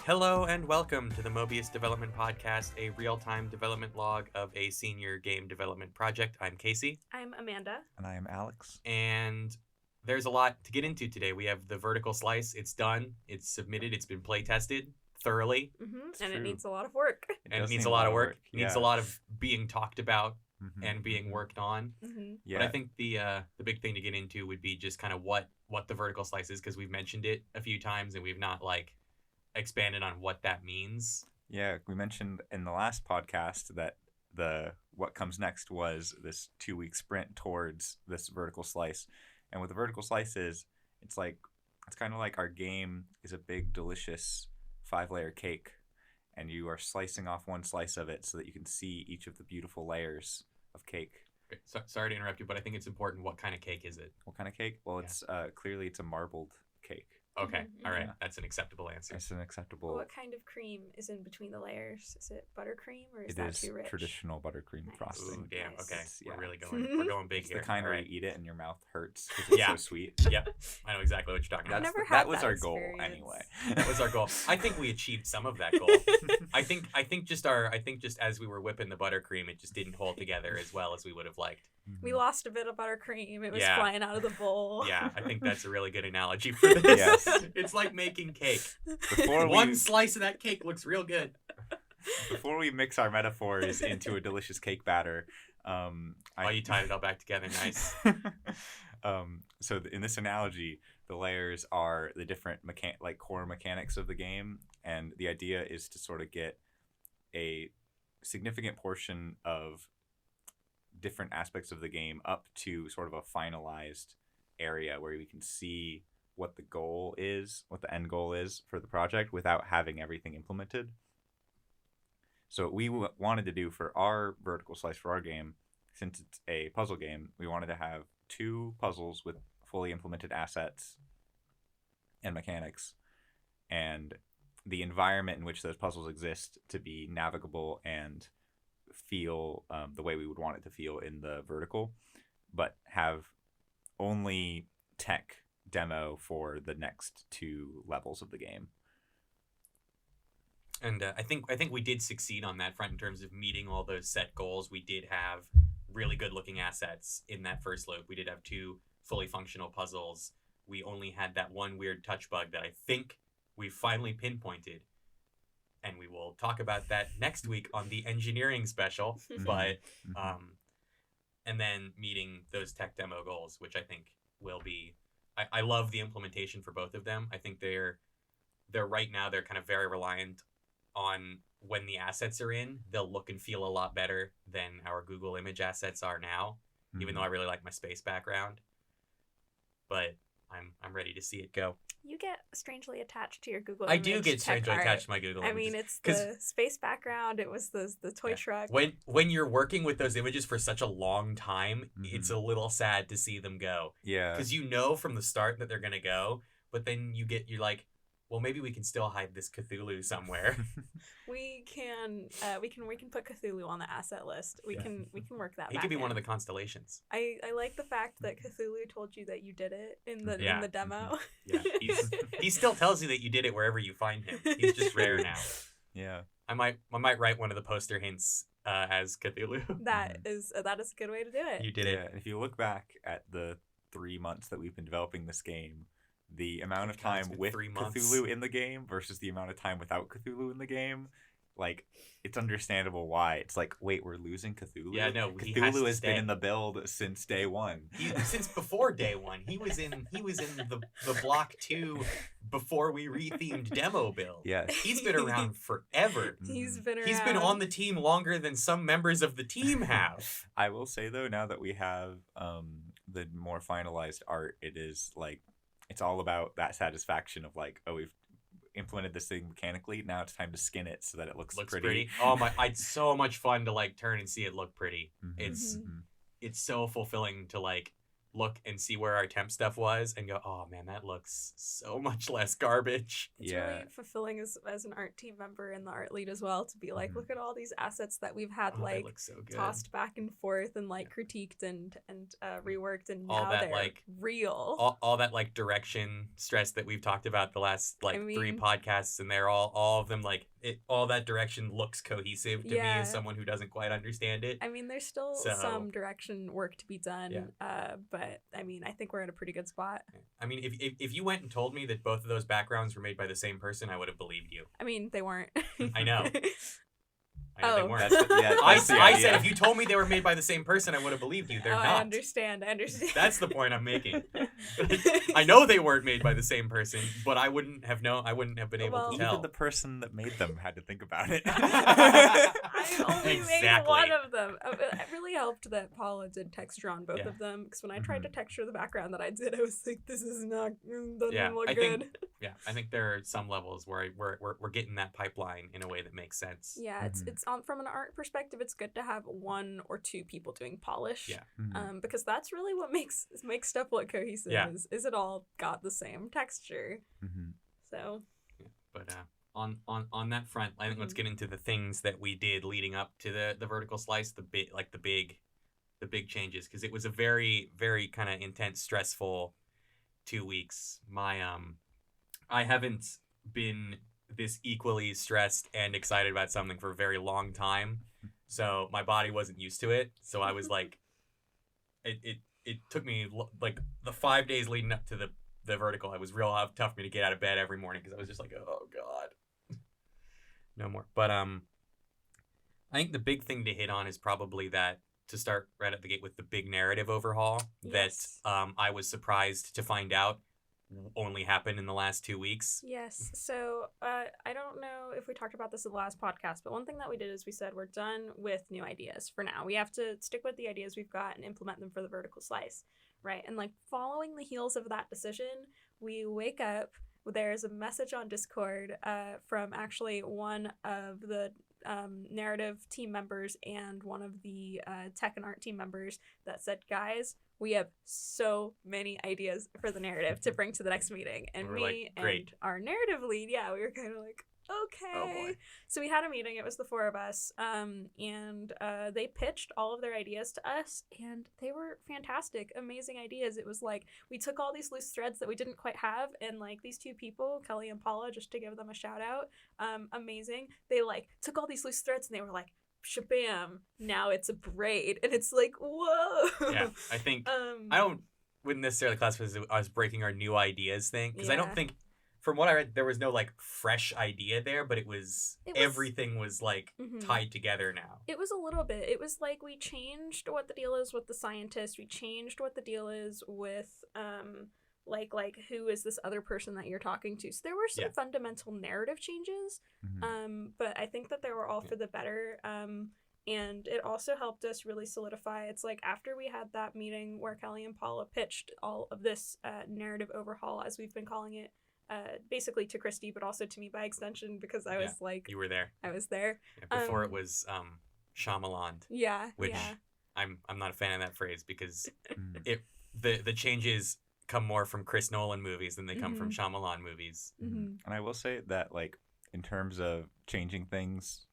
Hello and welcome to the Mobius Development Podcast, a real-time development log of a senior game development project. I'm Casey. I'm Amanda. And I am Alex. And there's a lot to get into today. We have the vertical slice. It's done. It's submitted. It's been play tested thoroughly. Mm-hmm. And true. it needs a lot of work. And it needs a lot of work. It needs a Yeah. lot of being talked about Mhm. and being worked on. Mm-hmm. Yeah. But I think the big thing to get into would be just kind of what the vertical slice is, because we've mentioned it a few times and we've not expanded on what that means. Yeah, we mentioned in the last podcast that what comes next was this 2-week sprint towards this vertical slice. And what the vertical slice is, it's kind of like our game is a big, delicious 5-layer cake, and you are slicing off one slice of it so that you can see each of the beautiful layers of cake. Sorry to interrupt you, but I think it's important. What kind of cake is it? What kind of cake? Well, Yeah. it's clearly it's a marbled cake. Okay, Mhm, all right, mhm. that's an acceptable answer. It's an acceptable. What kind of cream is in between the layers? Is it buttercream or is It that is too rich? traditional buttercream Nice. frosting. Ooh, damn. Nice. Okay, Yeah. we're really going big It's here. the kind All where right. you eat it and your mouth hurts because it's Yeah. so sweet. Yep, I know exactly what you're talking I've about. never That had was that our goal experience. anyway. That was our goal. I think we achieved some of that goal. I think just as we were whipping the buttercream, it just didn't hold together as well as we would have liked. We lost a bit of buttercream. It was Yeah. flying out of the bowl. Yeah, I think that's a really good analogy for this. Yes. It's like making cake. Before One we slice of that cake looks real good. before we mix our metaphors into a delicious cake batter, You tied it all back together. Nice. So in this analogy, the layers are the different core mechanics of the game, and the idea is to sort of get a significant portion of different aspects of the game up to sort of a finalized area where we can see what the goal is, what the end goal is for the project without having everything implemented. So what we wanted to do for our vertical slice for our game, since it's a puzzle game, we wanted to have 2 puzzles with fully implemented assets and mechanics, and the environment in which those puzzles exist to be navigable and feel the way we would want it to feel in the vertical, but have only tech demo for the next 2 levels of the game. And I think we did succeed on that front in terms of meeting all those set goals. We did have really good looking assets in that first loop. We did have 2 fully functional puzzles. We only had that one weird touch bug that I think we finally pinpointed, and we will talk about that next week on the engineering special. But and then meeting those tech demo goals, which I think will be, I love the implementation for both of them. I think they're right now, they're kind of very reliant on when the assets are in, they'll look and feel a lot better than our Google image assets are now, even though I really like my space background. But I'm ready to see it go. You get strangely attached to your Google I image do get tech strangely art. attached to my Google I images. mean, it's 'Cause- the space background. It was the toy Yeah. truck. When you're working with those images for such a long time, it's a little sad to see them go. Yeah. Because you know from the start that they're gonna go, but then you're like, well, maybe we can still hide this Cthulhu somewhere. We can put Cthulhu on the asset list. We Yeah. can work that. He back could be one in. of the constellations. I like the fact that Cthulhu told you that you did it in the Yeah. in the demo. Yeah, he still tells you that you did it wherever you find him. He's just rare now. Yeah. I might write one of the poster hints as Cthulhu. That is a good way to do it. You did Yeah. it. And if you look back at the 3 months that we've been developing this game, the amount of God, it's time been with 3 months. Cthulhu in the game versus the amount of time without Cthulhu in the game, it's understandable why. It's like, wait, we're losing Cthulhu? Yeah, no, he has Cthulhu to has stay. been in the build since day 1. Since before day 1, he was in the block 2 before we rethemed demo build. Yes. He's been around forever. He's been around. He's been on the team longer than some members of the team have. I will say, though, now that we have the more finalized art, it is it's all about that satisfaction of we've implemented this thing mechanically. Now it's time to skin it so that it looks pretty. Oh my! It's so much fun to turn and see it look pretty. Mhm, It's mhm. it's so fulfilling to look and see where our temp stuff was and go, oh man, that looks so much less garbage. It's Yeah. really fulfilling as an art team member and the art lead as well to be like, Mhm. look at all these assets that we've had Oh, they like look so good. tossed back and forth and like critiqued and reworked, and All now that, they're like, real. All that like direction stress that we've talked about the last like I 3 mean- podcasts, and they're all of them like all that direction looks cohesive to me Yeah. as someone who doesn't quite understand it. I mean, there's still So- some direction work to be done, Yeah. but I mean, I think we're in a pretty good spot. I mean, if you went and told me that both of those backgrounds were made by the same person, I would have believed you. I mean, they weren't. I know. I know they Oh. weren't. I I said if you told me they were made by the same person, I would have believed you. They're I not. understand. That's the point I'm making. I know they weren't made by the same person, but I wouldn't have known. I wouldn't have been able Well- to Even tell. the person that made them had to think about it. I only made Exactly. one of them. It really helped that Paula did texture on both Yeah. of them, because when I tried to Mhm. texture the background that I did, I was like, this is not doesn't Yeah, look I good. think- Yeah, I think there are some levels where we're getting that pipeline in a way that makes sense. Yeah, Mhm. it's from an art perspective, it's good to have 1 or 2 people doing polish. Yeah. Mhm. Because that's really what makes stuff look cohesive. Yeah. Is it all got the same texture? Mhm. So But on that front, I think let's get into the things that we did leading up to the vertical slice, the big changes, because it was a very very kind of intense, stressful 2 weeks. I haven't been this equally stressed and excited about something for a very long time, so my body wasn't used to it. So I was like, it took me like the 5 days leading up to the vertical. It was real tough for me to get out of bed every morning because I was just like, oh god, no more. But I think the big thing to hit on is probably that, to start right at the gate with the big narrative overhaul Yes. that I was surprised to find out only happened in the last 2 weeks. yes, so I don't know if we talked about this in the last podcast, but one thing that we did is we said we're done with new ideas for now. We have to stick with the ideas we've got and implement them for the vertical slice, right? And like following the heels of that decision, we wake up. There's a message on Discord from actually one of the narrative team members and one of the tech and art team members that said, guys, we have so many ideas for the narrative to bring to the next meeting. And We're me like, great. and our narrative lead, we were kind of like, okay. Oh, boy. So we had a meeting. It was the 4 of us, and they pitched all of their ideas to us, and they were fantastic, amazing ideas. It was like we took all these loose threads that we didn't quite have, and like these 2 people, Kelly and Paula, just to give them a shout out, amazing. They like took all these loose threads and they were like, shabam, now it's a braid, and it's like, whoa. Yeah, I think I wouldn't necessarily classify it as breaking our new ideas thing, because I don't Yeah. think, from what I read, there was no like fresh idea there, but it was It was- everything was like Mhm. tied together now. It was a little bit. It was like we changed what the deal is with the scientist. We changed what the deal is with like who is this other person that you're talking to. So there were some Yeah. fundamental narrative changes. Mhm. But I think that they were all Yeah. for the better. And it also helped us really solidify. It's like after we had that meeting where Kelly and Paula pitched all of this narrative overhaul, as we've been calling it, basically to Christy, but also to me by extension, because I was like, You were there. I was there. Yeah, before it Um, was Shyamalan, Yeah. which yeah. I'm not a fan of that phrase, because Mhm. the changes come more from Chris Nolan movies than they come from Shyamalan movies. Mhm. And I will say that, like, in terms of changing things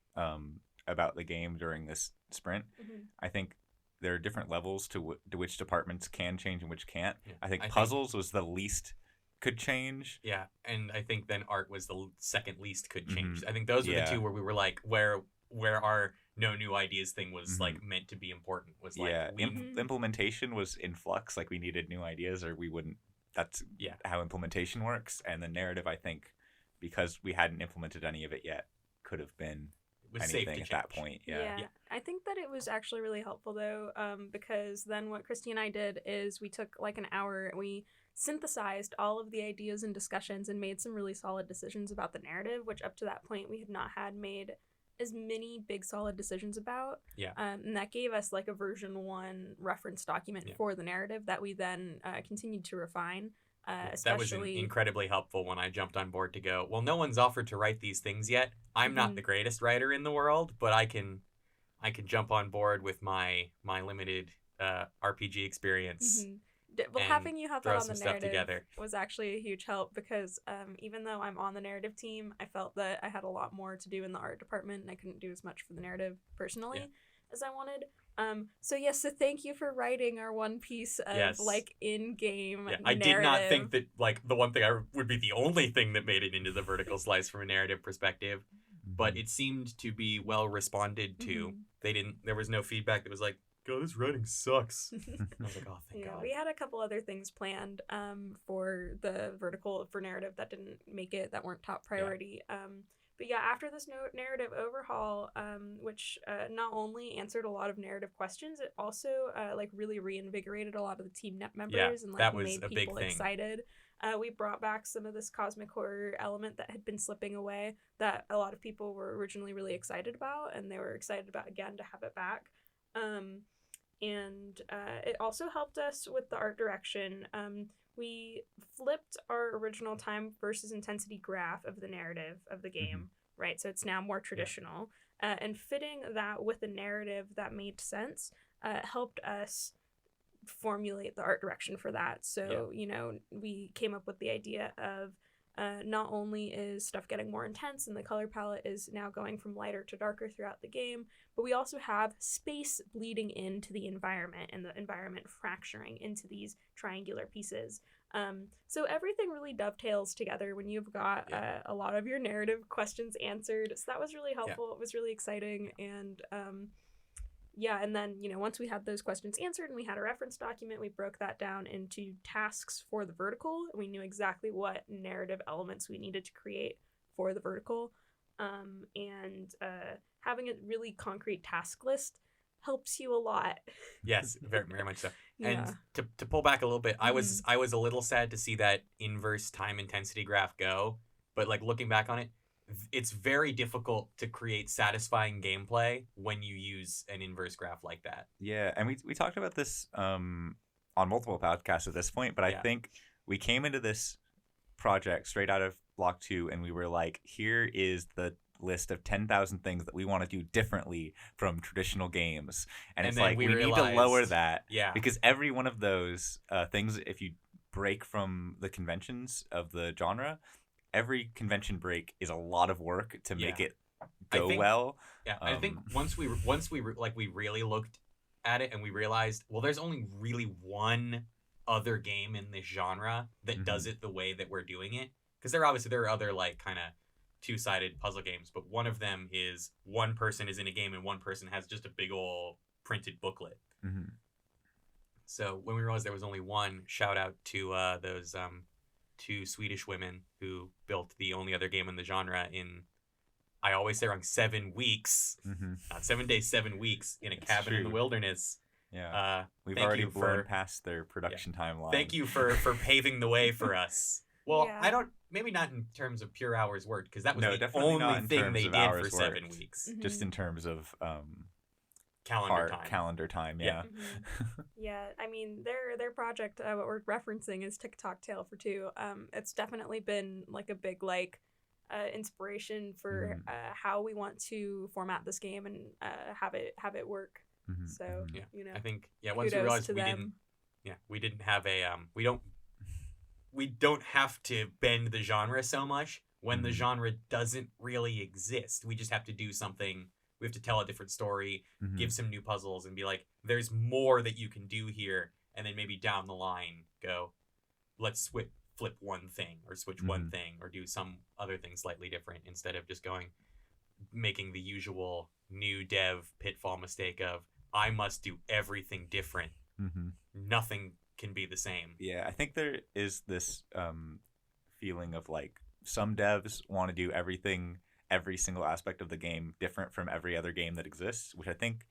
about the game during this sprint, Mhm. I think there are different levels to which departments can change and which can't. Yeah, I think I think- puzzles was the least could change. Yeah, and I think then art was the second least could change. Mhm. I think those were the Yeah. 2 where we were like, where our no new ideas thing was Mhm. like meant to be important. Was like, Yeah, we Mhm. implementation was in flux. Like, we needed new ideas, or we wouldn't. That's Yeah. how implementation works. And the narrative, I think, because we hadn't implemented any of it yet, could have been it was safe anything to at that change. point. Yeah. Yeah. I think that it was actually really helpful though, because then what Christy and I did is we took like an hour and we synthesized all of the ideas and discussions and made some really solid decisions about the narrative, which up to that point we had not had made as many big solid decisions about. Yeah. And that gave us like a version 1 reference document Yeah. for the narrative that we then continued to refine. That was Especially incredibly helpful when I jumped on board to go, well, no one's offered to write these things yet. I'm not Mhm. the greatest writer in the world, but I can jump on board with my limited RPG experience. Mhm. Well, and having you help throw out on some the stuff narrative together. was actually a huge help because even though I'm on the narrative team, I felt that I had a lot more to do in the art department and I couldn't do as much for the narrative personally as I wanted. So thank you for writing our one piece of Yes. like in-game Yeah, I narrative. did not think that like the one thing would be the only thing that made it into the vertical slice from a narrative perspective, but it seemed to be well responded to. Mhm. There was no feedback that was like, "God, this writing sucks." I was like, "Oh, thank God." We had a couple other things planned for the vertical for narrative that didn't make it, that weren't top priority. But yeah, after this narrative overhaul, which not only answered a lot of narrative questions, it also like really reinvigorated a lot of the team net members and like that was made a big people thing. excited. We brought back some of this cosmic horror element that had been slipping away that a lot of people were originally really excited about, and they were excited about again to have it back. And it also helped us with the art direction. We flipped our original time versus intensity graph of the narrative of the game, right? So it's now more traditional. And fitting that with a narrative that made sense helped us formulate the art direction for that. So, we came up with the idea of not only is stuff getting more intense and the color palette is now going from lighter to darker throughout the game, but we also have space bleeding into the environment and the environment fracturing into these triangular pieces. So everything really dovetails together when you've got a lot of your narrative questions answered. So that was really helpful. It was really exciting. And and then, once we had those questions answered and we had a reference document, we broke that down into tasks for the vertical. We knew exactly what narrative elements we needed to create for the vertical. And having a really concrete task list helps you a lot. Yes, very, very much so. Yeah. And to pull back a little bit, I was a little sad to see that inverse time intensity graph go, but like looking back on it, it's very difficult to create satisfying gameplay when you use an inverse graph like that. Yeah, and we talked about this on multiple podcasts at this point, but I think we came into this project straight out of Block 2 and we were like, here is the list of 10,000 things that we want to do differently from traditional games. And it's like, we need to lower that. Yeah. Because every one of those things, if you break from the conventions of the genre, every convention break is a lot of work to make it go well. Yeah, I think once we really looked at it and we realized, well, there's only really one other game in this genre that does it the way that we're doing it. Because there are other like kind of two-sided puzzle games, but one of them is one person is in a game and one person has just a big old printed booklet. So when we realized there was only one, shout out to those two Swedish women who built the only other game in the genre in, I always say wrong, 7 weeks. Not 7 days, 7 weeks in a cabin in the wilderness. Yeah. We've already blown past their production timeline. Thank you for paving the way for us. Well, maybe not in terms of pure hours worked, because that was the only thing they did for 7 weeks. Just in terms of calendar time, yeah. Yeah, I mean, their project, what we're referencing is TikTok Tale for Two. It's definitely been like a big like inspiration for how we want to format this game and have it work. So I think once we realized we didn't have a we don't have to bend the genre so much when the genre doesn't really exist. We just have to do something. We have to tell a different story, give some new puzzles, and be like, there's more that you can do here. And then maybe down the line go, let's flip one thing or switch one thing or do some other thing slightly different instead of just making the usual new dev pitfall mistake of, I must do everything different. Nothing can be the same. Yeah, I think there is this feeling of like some devs want to do every single aspect of the game different from every other game that exists, which I think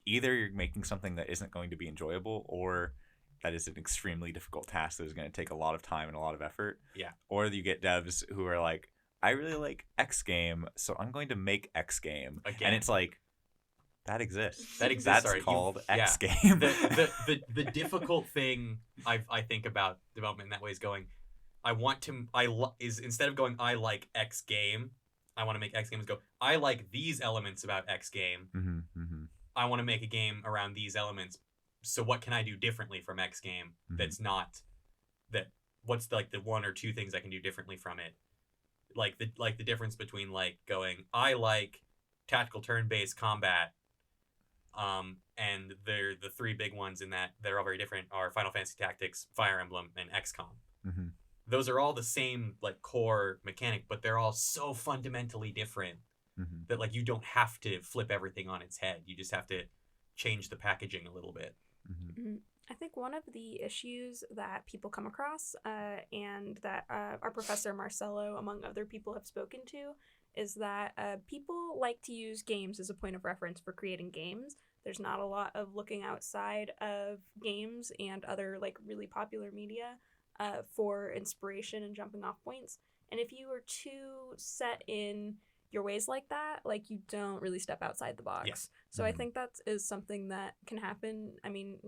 either you're making something that isn't going to be enjoyable or that is an extremely difficult task that is going to take a lot of time and a lot of effort. Yeah. Or you get devs who are like, I really like X game, so I'm going to make X game. Again. And it's like, that exists. That's called X game. The difficult thing I think about development in that way is going, is instead of going, I like X game, I want to make X games go, I like these elements about X game. I want to make a game around these elements so what can I do differently from X game that's not that? What's the one or two things I can do differently from it? Like the difference between like going, I like tactical turn-based combat, and they're the three big ones in that they're all very different are Final Fantasy Tactics, Fire Emblem, and XCOM. Mm-hmm. Those are all the same like core mechanic, but they're all so fundamentally different that like you don't have to flip everything on its head. You just have to change the packaging a little bit. I think one of the issues that people come across, and that our professor Marcelo, among other people, have spoken to, is that people like to use games as a point of reference for creating games. There's not a lot of looking outside of games and other like really popular media for inspiration and jumping off points. And if you were too set in your ways like that, like you don't really step outside the box. Yes. So I think that is something that can happen. I mean,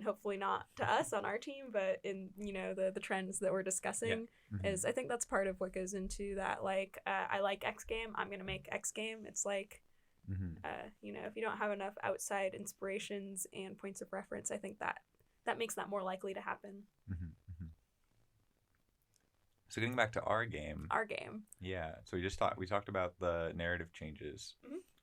hopefully not to us on our team, but in, the trends that we're discussing is I think that's part of what goes into that. Like, I like X game, I'm going to make X game. It's like, if you don't have enough outside inspirations and points of reference, I think that makes that more likely to happen. So getting back to our game. Yeah. So we talked about the narrative changes.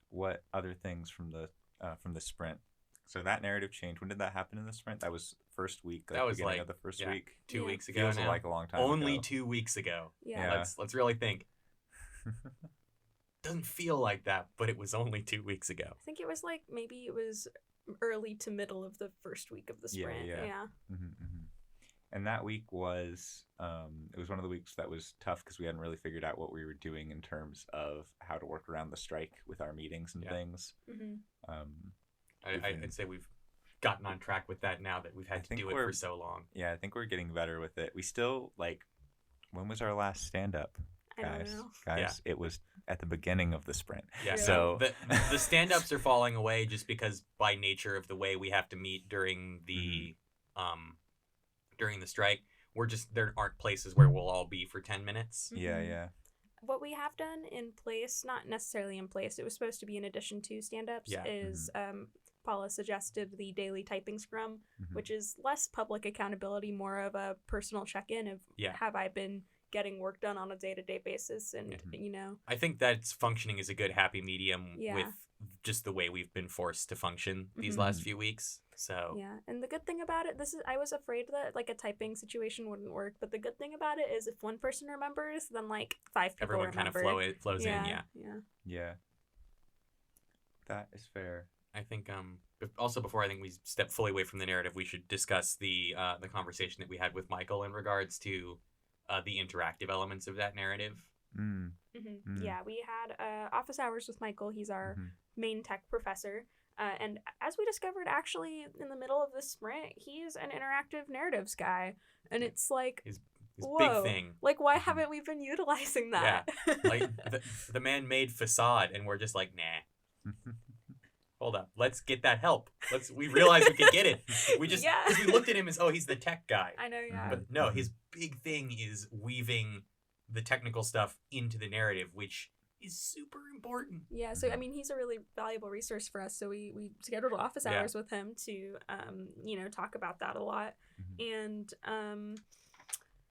What other things from the sprint? So that narrative change, when did that happen in the sprint? That was first week. That was beginning of the first week. 2 weeks ago. Feels now. like a long time Only ago. 2 weeks ago. Yeah. Let's really think. Doesn't feel like that, but it was only 2 weeks ago. I think it was like maybe it was early to middle of the first week of the sprint. Yeah. And that week was it was one of the weeks that was tough because we hadn't really figured out what we were doing in terms of how to work around the strike with our meetings and things. I'd say we've gotten on track with that now that we've had to do it for so long. Yeah, I think we're getting better with it. We still when was our last stand-up? I don't know. Guys, it was at the beginning of the sprint. Yeah. So the stand-ups are falling away just because by nature of the way we have to meet during the strike, there aren't places where we'll all be for 10 minutes. Yeah. What we have done in place, not necessarily in place, it was supposed to be in addition to stand-ups, is Paula suggested the daily typing scrum, which is less public accountability, more of a personal check-in of have I been getting work done on a day-to-day basis, and I think that's functioning as a good happy medium with just the way we've been forced to function these last few weeks. So and the good thing about it, I was afraid that like a typing situation wouldn't work, but the good thing about it is if one person remembers, then like 5 people everyone remember. kind of flows in. Yeah. That is fair. I think also before I think we step fully away from the narrative, we should discuss the conversation that we had with Michael in regards to the interactive elements of that narrative. Yeah, we had office hours with Michael. He's our main tech professor. And as we discovered, actually, in the middle of the sprint, he's an interactive narratives guy. And it's like, his whoa, big thing. Like, why haven't we been utilizing that? Yeah. Like, the man made Facade, and we're just like, nah. Hold up. Let's get that help. We realized we could get it. We just, because we looked at him as, he's the tech guy. I know, yeah. But no, his big thing is weaving the technical stuff into the narrative, which is super important. Yeah, so I mean, he's a really valuable resource for us. So we scheduled office hours with him to, talk about that a lot. And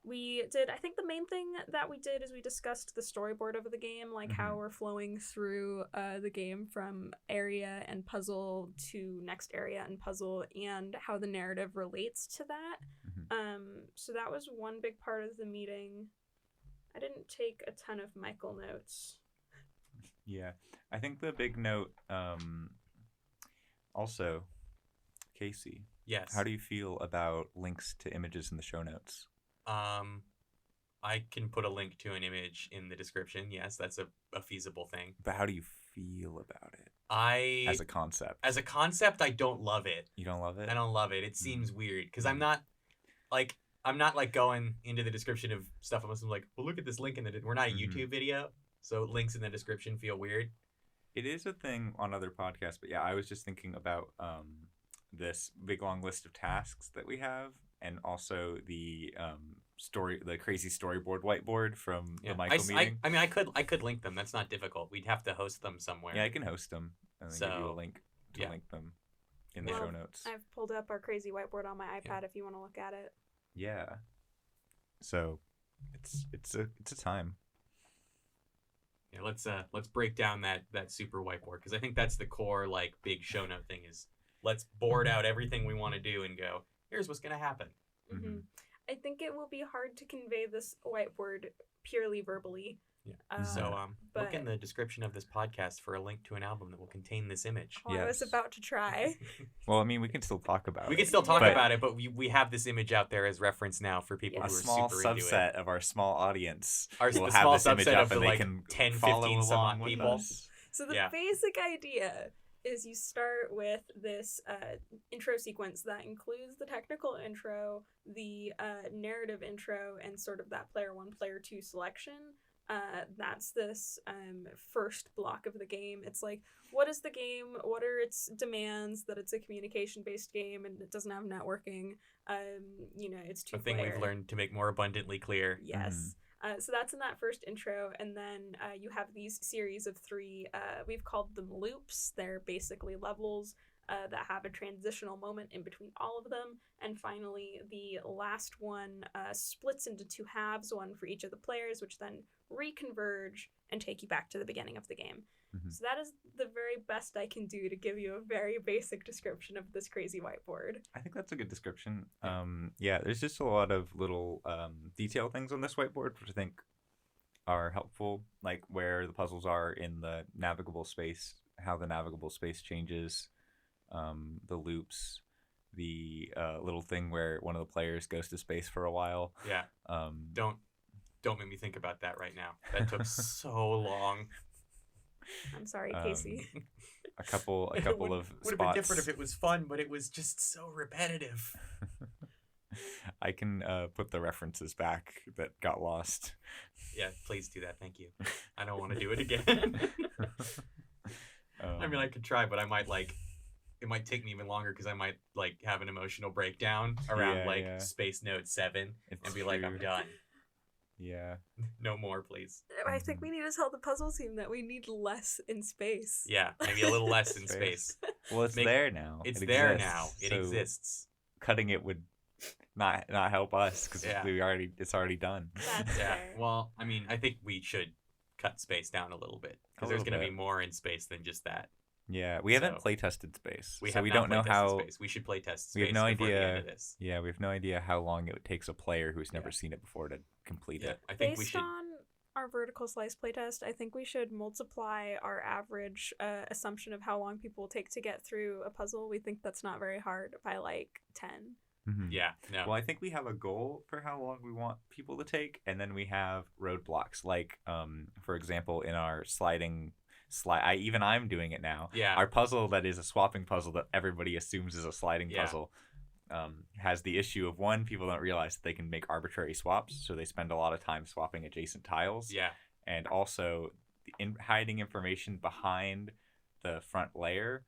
we did, I think the main thing that we did is we discussed the storyboard of the game, like how we're flowing through the game from area and puzzle to next area and puzzle, and how the narrative relates to that. So that was one big part of the meeting. I didn't take a ton of Michael notes. Yeah, I think the big note, also, Casey. Yes. How do you feel about links to images in the show notes? I can put a link to an image in the description. Yes, that's a feasible thing. But how do you feel about it? As a concept, I don't love it. You don't love it? I don't love it. It seems weird because I'm not going into the description of stuff. I'm like, well, look at this link we're not a YouTube video, so links in the description feel weird. It is a thing on other podcasts, but yeah, I was just thinking about this big long list of tasks that we have, and also the crazy storyboard whiteboard from the Michael meeting. I could link them. That's not difficult. We'd have to host them somewhere. Yeah, I can host them and then give you a link to link them. in the Well, show notes. I've pulled up our crazy whiteboard on my iPad if you want to look at it. Yeah. So it's a time. Yeah, let's break down that super whiteboard, because I think that's the core like big show note thing is let's board out everything we want to do and go, here's what's gonna happen. Mm-hmm. I think it will be hard to convey this whiteboard purely verbally. Yeah. So but- look in the description of this podcast for a link to an album that will contain this image. Oh, I was Yes. about to try. Well, I mean, we can still talk about We it. can still talk But about it, but we have this image out there as reference now for people a who are small super into it. subset of our small audience Our will the have small this image subset up of the and they like can 10, follow 15 some along odd with people. us. So the Yeah. basic idea is you start with this intro sequence that includes the technical intro, the narrative intro, and sort of that player 1, player 2 selection. That's this first block of the game. It's like, what is the game? What are its demands? That it's a communication-based game and it doesn't have networking. It's A thing two-player. we've learned to make more abundantly clear. Yes. So that's in that first intro, and then you have these series of 3. We've called them loops. They're basically levels that have a transitional moment in between all of them. And finally, the last one splits into 2 halves, one for each of the players, which then reconverge and take you back to the beginning of the game. Mhm. So that is the very best I can do to give you a very basic description of this crazy whiteboard. I think that's a good description. There's just a lot of little detail things on this whiteboard, which I think are helpful, like where the puzzles are in the navigable space, how the navigable space changes, the loops, the little thing where one of the players goes to space for a while. Yeah. Don't make me think about that right now. That took so long. I'm sorry, Casey. A couple It of would have spots. been different if it was fun, but it was just so repetitive. I can put the references back that got lost. Yeah, please do that. Thank you. I don't want to do it again. I mean, I could try, but I might it might take me even longer because I might have an emotional breakdown around Space Note 7 and be like, I'm done. Yeah. No more, please. I think we need to tell the puzzle team that we need less in space. Yeah, maybe a little less in space. Well, it's there now. It's It there exists, now. It so exists. Cutting it would not help us because Yeah. it's already done. That's Yeah. fair. Well, I mean, I think we should cut space down a little bit because there's going to be more in space than just that. Yeah, we haven't So- play tested space, We so have we not don't know playtested how. space. We should play test space We have no before the end idea. of this. Yeah, we have no idea how long it takes a player who's never Yeah. seen it before to complete Yeah, it. I think we Based should. on our vertical slice playtest, I think we should multiply our average assumption of how long people will take to get through a puzzle. We think that's not very hard by 10. Mhm. Yeah, no. Well, I think we have a goal for how long we want people to take, and then we have roadblocks. Like, for example, in our sliding slide, I'm doing it now. Yeah. Our puzzle that is a swapping puzzle that everybody assumes is a sliding Yeah. puzzle has the issue of, one, people don't realize that they can make arbitrary swaps, so they spend a lot of time swapping adjacent tiles. Yeah. And also, hiding information behind the front layer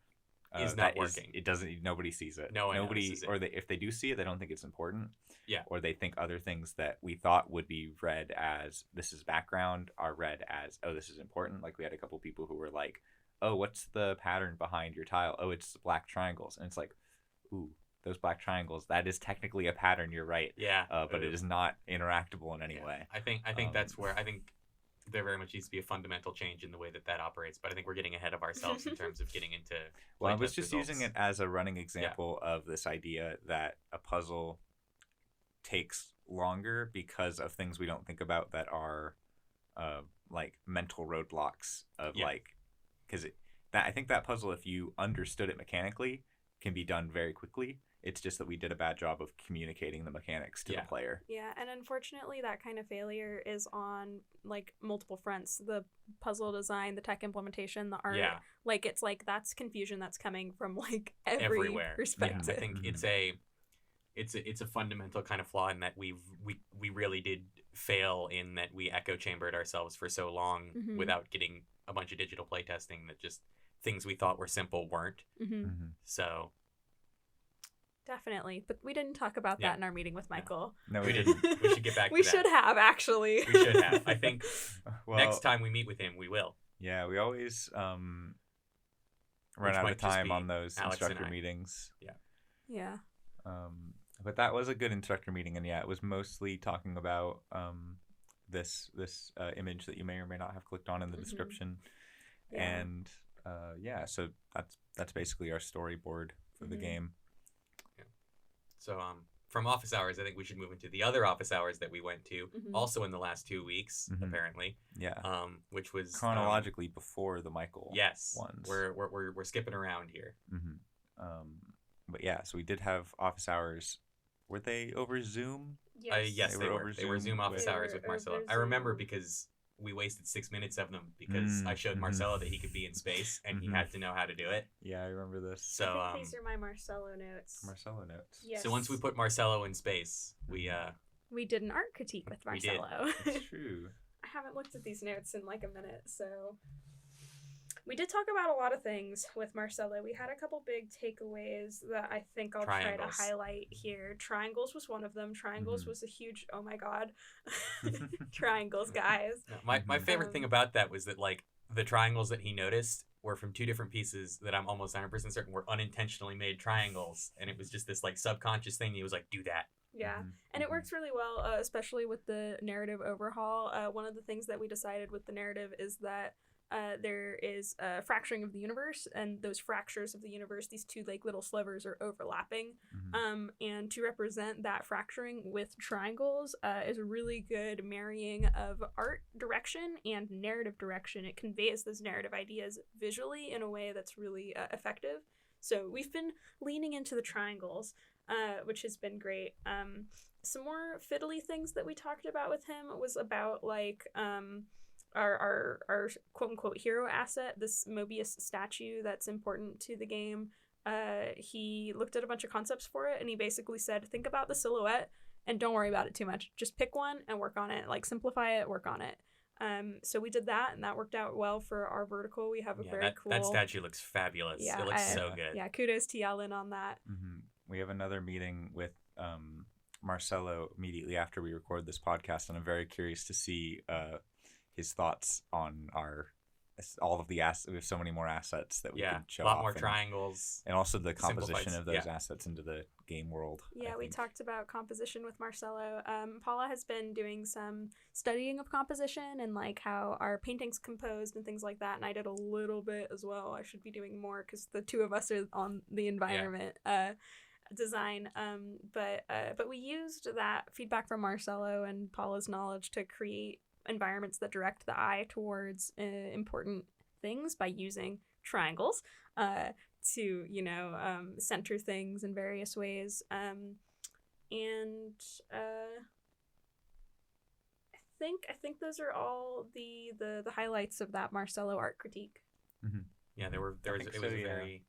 Is not working. It doesn't. Nobody sees it. No one Nobody, notices it. or if they do see it, they don't think it's important. Yeah. Or they think other things that we thought would be read as this is background are read as, oh, this is important. Like we had a couple people who were like, oh, what's the pattern behind your tile? Oh, it's black triangles. And it's like, ooh, those black triangles, that is technically a pattern. You're right. Yeah. But it is not interactable in any Yeah. way. I think that's where I think there very much needs to be a fundamental change in the way that operates. But I think we're getting ahead of ourselves in terms of getting into. Well, I was playtest just results. using it as a running example of this idea that a puzzle takes longer because of things we don't think about that are like mental roadblocks of because I think that puzzle, if you understood it mechanically, can be done very quickly. It's just that we did a bad job of communicating the mechanics to the player. Yeah, and unfortunately that kind of failure is on multiple fronts. The puzzle design, the tech implementation, the art. Yeah. It's that's confusion that's coming from every Everywhere. perspective. Yeah, I think it's a fundamental kind of flaw in that we really did fail in that we echo chambered ourselves for so long Mhm. without getting a bunch of digital playtesting that just things we thought were simple weren't. Mm-hmm. Mm-hmm. So Definitely, but we didn't talk about Yeah. that in our meeting with Michael. No, we didn't. We should get back to We that. should have, actually. We should have. I think well, next time we meet with him, we will. Yeah, we always run which out might of just time be on those Alex and instructor I. meetings. Yeah. But that was a good instructor meeting, and yeah, it was mostly talking about this image that you may or may not have clicked on in the description, and so that's basically our storyboard for the game. Yeah. So from office hours, I think we should move into the other office hours that we went to, also in the last 2 weeks, apparently. Yeah. Which was chronologically before the Michael. Yes. Ones. We're skipping around here. But yeah, so we did have office hours. Were they over Zoom? Yes, they were. They were Zoom office hours with Marcelo. I remember because we wasted 6 minutes of them because I showed Marcelo that he could be in space and he had to know how to do it. Yeah, I remember this. So I think these are my Marcelo notes. Marcelo notes. Yes. So once we put Marcelo in space, we did an art critique with Marcelo. That's true. I haven't looked at these notes in like a minute, so we did talk about a lot of things with Marcelo. We had a couple big takeaways that I think I'll try to highlight here. Triangles was one of them. Triangles was a huge, oh my god, triangles, guys. My favorite thing about that was that like the triangles that he noticed were from 2 different pieces that I'm almost 100% certain were unintentionally made triangles, and it was just this like subconscious thing. He was like, do that. Yeah, and it works really well, especially with the narrative overhaul. One of the things that we decided with the narrative is that there is a fracturing of the universe, and those fractures of the universe, these 2 like little slivers, are overlapping. And to represent that fracturing with triangles is a really good marrying of art direction and narrative direction. It conveys those narrative ideas visually in a way that's really effective. So we've been leaning into the triangles, which has been great. Some more fiddly things that we talked about with him was about like our quote unquote hero asset, this Mobius statue that's important to the game. He looked at a bunch of concepts for it, and he basically said, think about the silhouette and don't worry about it too much. Just pick one and work on it. Like simplify it, work on it. So we did that, and that worked out well for our vertical. We have a very cool... That statue looks fabulous. It looks so good. Yeah, kudos to Yellen on that. We have another meeting with Marcelo immediately after we record this podcast, and I'm very curious to see his thoughts on all of the assets. We have so many more assets that we can show off. A lot more triangles. And also the composition of those assets into the game world. Yeah, we talked about composition with Marcelo. Paula has been doing some studying of composition and like how our paintings composed and things like that. And I did a little bit as well. I should be doing more because the 2 of us are on the environment design. But we used that feedback from Marcelo and Paula's knowledge to create environments that direct the eye towards important things by using triangles to center things in various ways, and I think those are all the highlights of that Marcelo art critique. Yeah, it was a very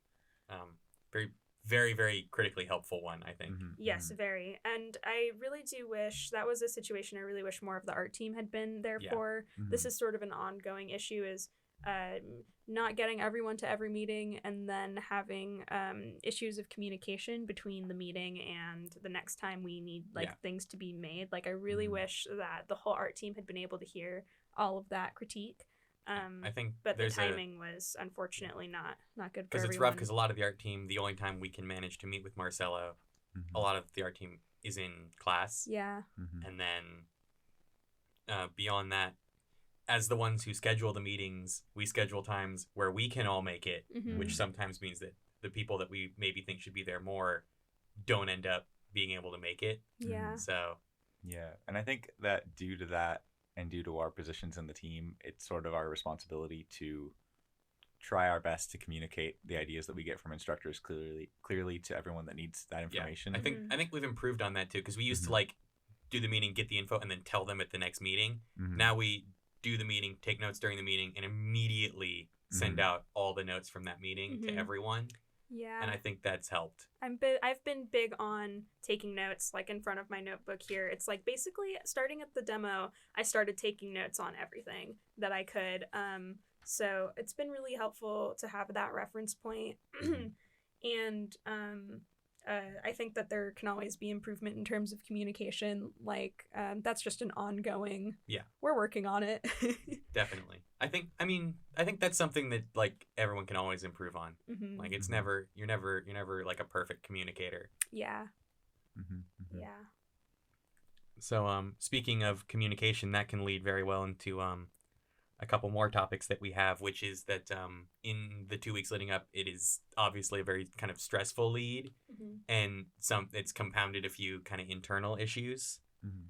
very, very critically helpful one, I think. Yes, very. And I really do wish, that was a situation I really wish more of the art team had been there for. This is sort of an ongoing issue, is not getting everyone to every meeting and then having issues of communication between the meeting and the next time we need things to be made. Like I really wish that the whole art team had been able to hear all of that critique. I think, but the timing was unfortunately not good for everyone. Because it's rough, because a lot of the art team, the only time we can manage to meet with Marcelo, a lot of the art team is in class. Yeah. And then beyond that, as the ones who schedule the meetings, we schedule times where we can all make it, which sometimes means that the people that we maybe think should be there more don't end up being able to make it. Yeah. So. Yeah, and I think that due to that, and due to our positions in the team, it's sort of our responsibility to try our best to communicate the ideas that we get from instructors clearly to everyone that needs that information. Yeah. I think we've improved on that too, because we used to like do the meeting, get the info, and then tell them at the next meeting. Now we do the meeting, take notes during the meeting, and immediately send out all the notes from that meeting to everyone. Yeah. And I think that's helped. I've been big on taking notes, like in front of my notebook here. It's like basically starting at the demo, I started taking notes on everything that I could. So it's been really helpful to have that reference point. And I think that there can always be improvement in terms of communication. Like, that's just an ongoing. Yeah. We're working on it. Definitely. I think that's something that like everyone can always improve on. Mm-hmm. Like it's Mhm. you're never like a perfect communicator. Yeah. Mhm, mhm. Yeah. So speaking of communication, that can lead very well into a couple more topics that we have, which is that in the 2 weeks leading up, it is obviously a very kind of stressful lead, Mm-hmm. and it's compounded a few kind of internal issues. Mhm.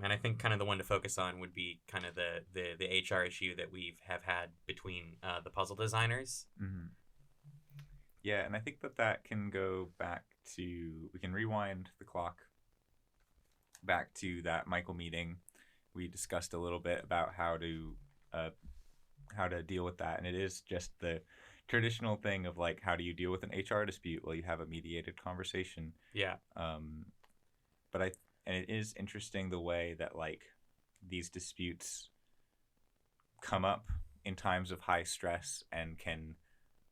And I think kind of the one to focus on would be kind of the HR issue that we have had between the puzzle designers. Mhm. Yeah, and I think that can go back to, we can rewind the clock back to that Michael meeting. We discussed a little bit about how to deal with that, and it is just the traditional thing of like, how do you deal with an HR dispute? Well, you have a mediated conversation. Yeah. But it is interesting the way that like these disputes come up in times of high stress and can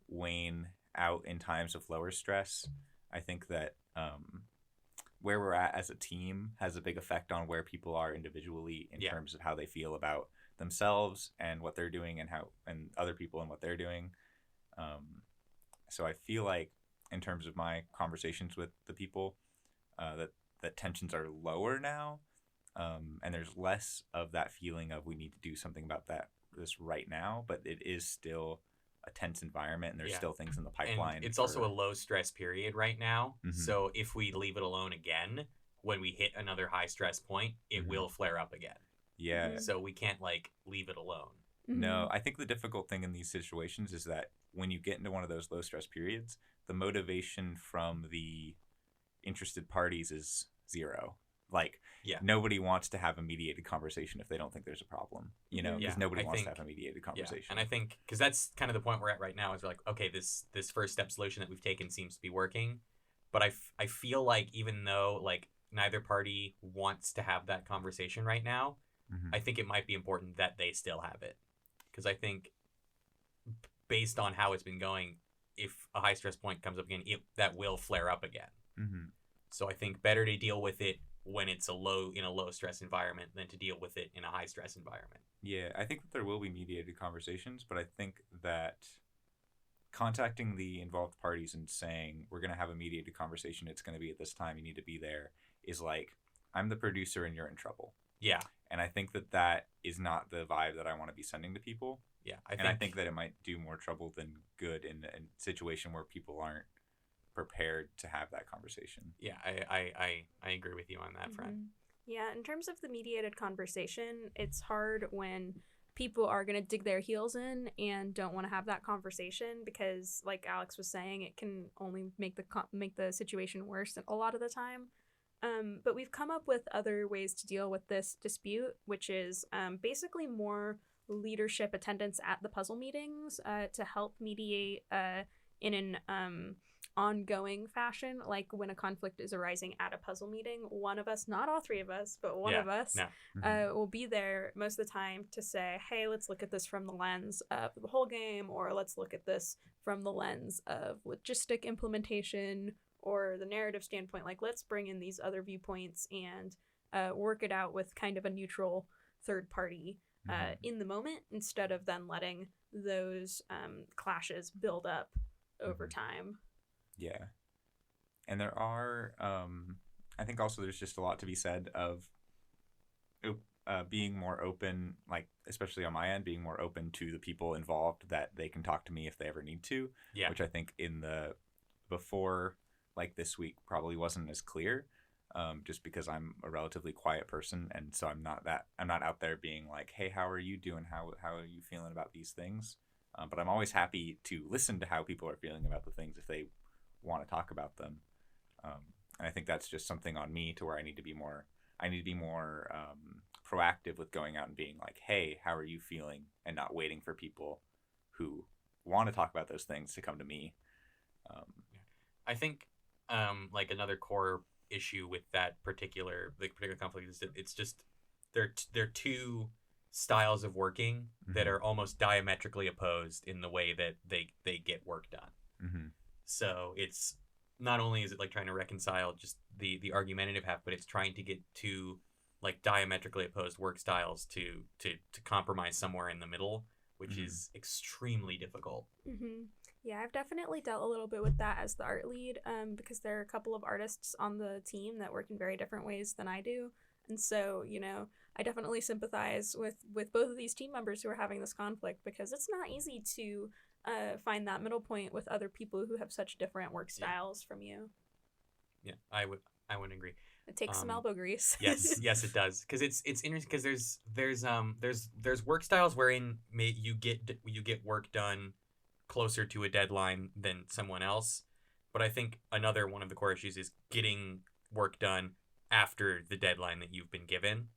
wane out in times of lower stress. I think that where we're at as a team has a big effect on where people are individually in terms of how they feel about themselves and what they're doing, and other people and what they're doing. So I feel like in terms of my conversations with the people, that tensions are lower now, and there's less of that feeling of we need to do something about this right now, but it is still a tense environment, and there's still things in the pipeline. And it's also a low stress period right now. Mhm. So if we leave it alone again, when we hit another high stress point, it Mhm. will flare up again. Yeah. Mhm. So we can't like leave it alone. No, I think the difficult thing in these situations is that when you get into one of those low stress periods, the motivation from the interested parties is zero. Like, nobody wants to have a mediated conversation if they don't think there's a problem, because nobody wants to have a mediated conversation. And I think because that's kind of the point we're at right now is we're like, okay, this first step solution that we've taken seems to be working, but I feel like even though like neither party wants to have that conversation right now, Mhm. I think it might be important that they still have it, because I think based on how it's been going, if a high stress point comes up again, that will flare up again. Mhm. So I think better to deal with it when it's in a low stress environment than to deal with it in a high stress environment. Yeah, I think that there will be mediated conversations, but I think that contacting the involved parties and saying we're going to have a mediated conversation, it's going to be at this time, you need to be there, is like, I'm the producer and you're in trouble. Yeah. And I think that is not the vibe that I want to be sending to people. Yeah, I think that it might do more trouble than good in a situation where people aren't prepared to have that conversation. Yeah, I agree with you on that front. Yeah, in terms of the mediated conversation, it's hard when people are going to dig their heels in and don't want to have that conversation because, like Alex was saying, it can only make the situation worse a lot of the time. But we've come up with other ways to deal with this dispute, which is basically more leadership attendance at the puzzle meetings to help mediate in an ongoing fashion. Like when a conflict is arising at a puzzle meeting, one of us, not all three of us, but one of us will be there most of the time to say, hey, let's look at this from the lens of the whole game, or let's look at this from the lens of logistic implementation or the narrative standpoint. Like, let's bring in these other viewpoints and work it out with kind of a neutral third party in the moment, instead of then letting those clashes build up over time. Yeah. And there are, I think also there's just a lot to be said of being more open, like, especially on my end, being more open to the people involved, that they can talk to me if they ever need to. Yeah. Which I think before, like this week, probably wasn't as clear, just because I'm a relatively quiet person, and so I'm not out there being like, hey, how are you doing? How are you feeling about these things? But I'm always happy to listen to how people are feeling about the things if they want to talk about them. And I think that's just something on me, to where I need to be more proactive with going out and being like, hey, how are you feeling? And not waiting for people who want to talk about those things to come to me. I think like another core issue with that particular conflict is that it's just they're two styles of working that are almost diametrically opposed in the way that they get work done. Mm-hmm. So it's not only is it like trying to reconcile just the argumentative half, but it's trying to get two like diametrically opposed work styles to compromise somewhere in the middle, which is extremely difficult. Yeah, I've definitely dealt a little bit with that as the art lead, because there are a couple of artists on the team that work in very different ways than I do. And so, you know, I definitely sympathize with both of these team members who are having this conflict, because it's not easy to find that middle point with other people who have such different work styles from you. Yeah, I would agree. It takes some elbow grease. yes, it does, because it's interesting, because there's work styles wherein you get work done closer to a deadline than someone else, but I think another one of the core issues is getting work done after the deadline that you've been given,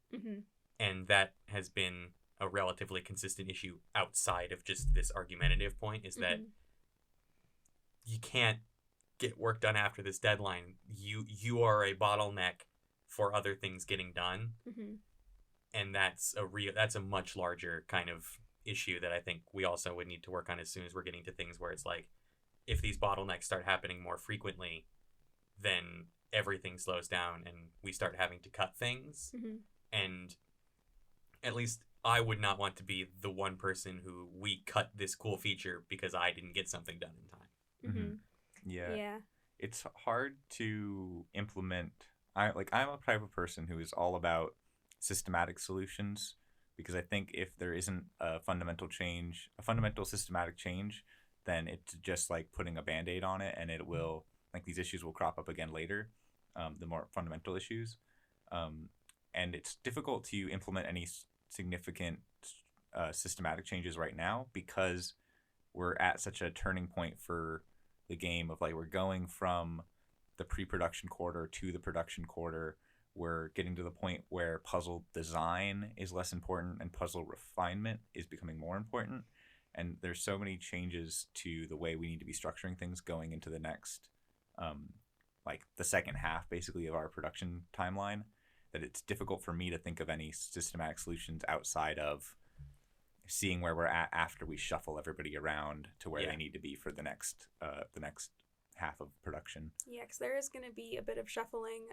and that has been a relatively consistent issue outside of just this argumentative point, is that you can't get work done after this deadline. You are a bottleneck for other things getting done, and that's a much larger kind of issue that I think we also would need to work on as soon as we're getting to things where it's like, if these bottlenecks start happening more frequently, then everything slows down and we start having to cut things. And at least I would not want to be the one person who we cut this cool feature because I didn't get something done in time. Yeah. It's hard to implement. I'm a type of person who is all about systematic solutions, because I think if there isn't a fundamental systematic change, then it's just like putting a Band-Aid on it, and it will, like, these issues will crop up again later, the more fundamental issues. And it's difficult to implement any significant systematic changes right now, because we're at such a turning point for the game of, like, we're going from the pre-production quarter to the production quarter. We're getting to the point where puzzle design is less important and puzzle refinement is becoming more important. And there's so many changes to the way we need to be structuring things going into the next, like the second half basically of our production timeline, that it's difficult for me to think of any systematic solutions outside of seeing where we're at after we shuffle everybody around to where they need to be for the next half of production. Yeah, because there is going to be a bit of shuffling,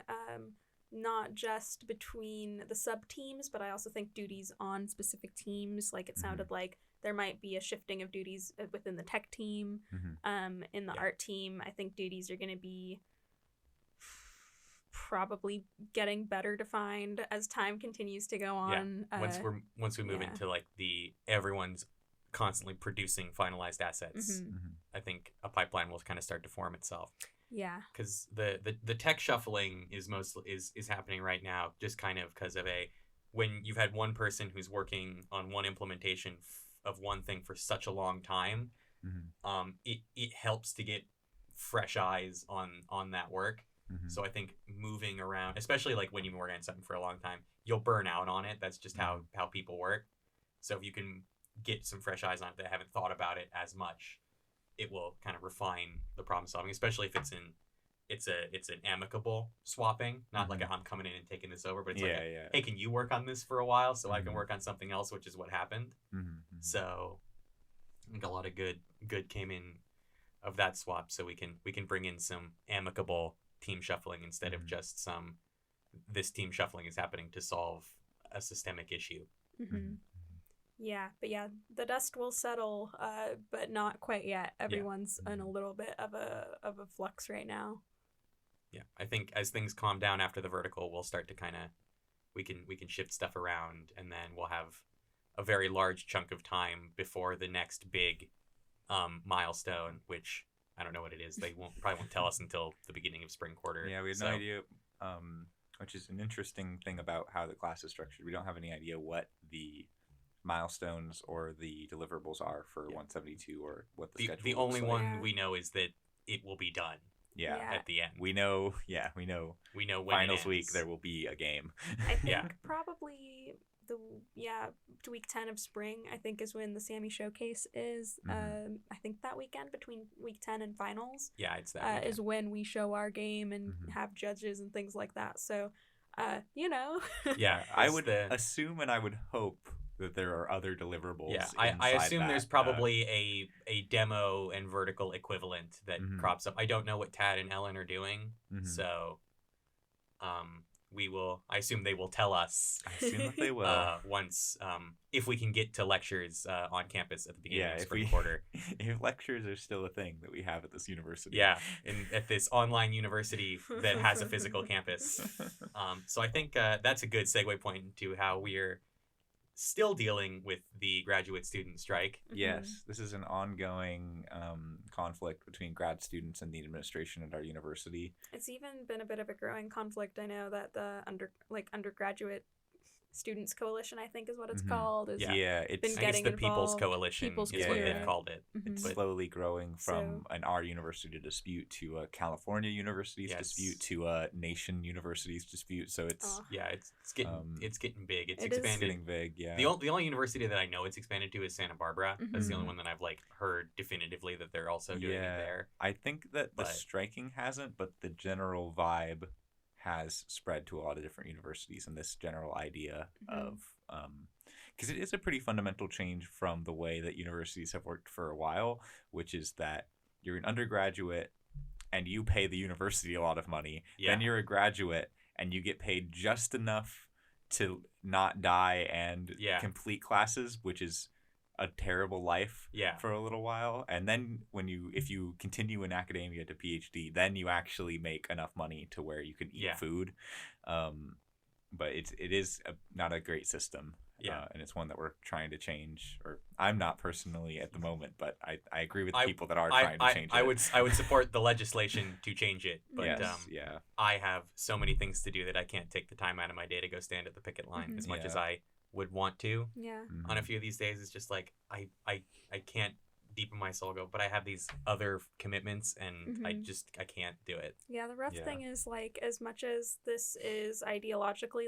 not just between the sub teams, but I also think duties on specific teams. Like, it sounded like there might be a shifting of duties within the tech team. In the art team, I think duties are going to be probably getting better defined as time continues to go on. Once we move into like everyone's constantly producing finalized assets, I think a pipeline will kind of start to form itself. Yeah, because the tech shuffling is happening right now, just kind of because of when you've had one person who's working on one implementation of one thing for such a long time, it helps to get fresh eyes on that work. So I think moving around, especially like when you've been working on something for a long time, you'll burn out on it. That's just how people work. So if you can get some fresh eyes on it that haven't thought about it as much, it will kind of refine the problem solving, especially if it's an amicable swapping, not like I'm coming in and taking this over, but it's hey, can you work on this for a while so I can work on something else, which is what happened. So I think a lot of good came in of that swap, so we can bring in some amicable team shuffling instead of just this team shuffling is happening to solve a systemic issue. Yeah, but the dust will settle, but not quite yet. Everyone's in a little bit of a flux right now. Yeah, I think as things calm down after the vertical, we'll start to kind of we can shift stuff around, and then we'll have a very large chunk of time before the next big milestone, which I don't know what it is. They probably won't tell us until the beginning of spring quarter. Yeah, we have no idea, which is an interesting thing about how the class is structured. We don't have any idea what the milestones or the deliverables are for 172 or what the schedule. The only one we know is that it will be done. Yeah. At the end, we know when finals week there will be a game. I think probably to week 10 of spring, I think, is when the Sammy showcase is. I think that weekend between week 10 and finals. Yeah, it's that is when we show our game and have judges and things like that. So, Yeah, I would assume and I would hope that there are other deliverables. Yeah, I inside assume that. there's probably a demo and vertical equivalent that Mhm. crops up. I don't know what Tad and Ellen are doing, Mhm. so I assume they will tell us I assume that they will. once if we can get to lectures on campus at the beginning of if spring quarter. if lectures are still a thing that we have at this university. Yeah, at this online university that has a physical campus. So I think that's a good segue point into how we're still dealing with the graduate student strike. Yes, this is an ongoing conflict between grad students and the administration at our university. It's even been a bit of a growing conflict. I know that the undergraduate Students Coalition, I think is what it's Mhm. called. Is Yeah, it's been I guess getting the People's involved. Coalition People's is what Coalition. they've called it. it's But- slowly growing from So- an our university dispute to a California university's Yes. dispute to a nation university's dispute. So it's Oh. Yeah, it's getting big. It's It is. expanded. getting big. Yeah. The only university that I know it's expanded to is Santa Barbara. That's the only Mhm. one that I've heard definitively that they're also doing it there. I think that the But- striking hasn't, but the general vibe has spread to a lot of different universities, and this general idea of because it is a pretty fundamental change from the way that universities have worked for a while, which is that you're an undergraduate and you pay the university a lot of money. Yeah. Then you're a graduate and you get paid just enough to not die and Yeah. complete classes, which is a terrible life Yeah. for a little while. And then if you continue in academia to PhD, then you actually make enough money to where you can eat Yeah. food. But it is not a great system. Yeah. And it's one that we're trying to change, or I'm not personally at the moment, but I agree with I- people that are trying to change it. I would support the legislation to change it, but yes, yeah. I have so many things to do that I can't take the time out of my day to go stand at the picket line as much Yeah. as I would want to. Yeah. Mhm. On a few of these days, it's just like I can't deep in my soul go, but I have these other commitments and I can't do it. Yeah, the rough Yeah. thing is as much as this is ideologically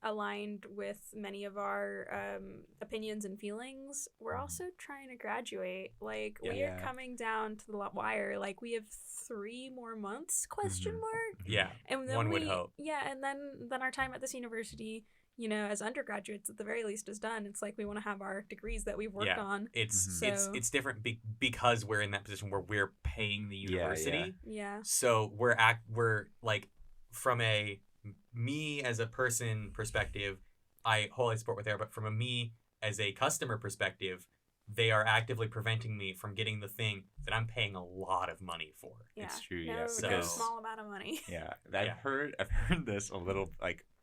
aligned with many of our opinions and feelings, we're also trying to graduate. We are Yeah. coming down to the wire. We have 3 more months ? Mark. Yeah. And then One would hope. Yeah, and then our time at this university, as undergraduates at the very least is done. It's we want to have our degrees that we've worked Yeah. on. It's So- it's different because we're in that position where we're paying the university. Yeah. So we're from a me as a person perspective, I wholly support what they are, but from a me as a customer perspective, they are actively preventing me from getting the thing that I'm paying a lot of money for. Yeah. It's true, No, yeah, no because- small amount of money. Yeah, Yeah. I've heard this a little,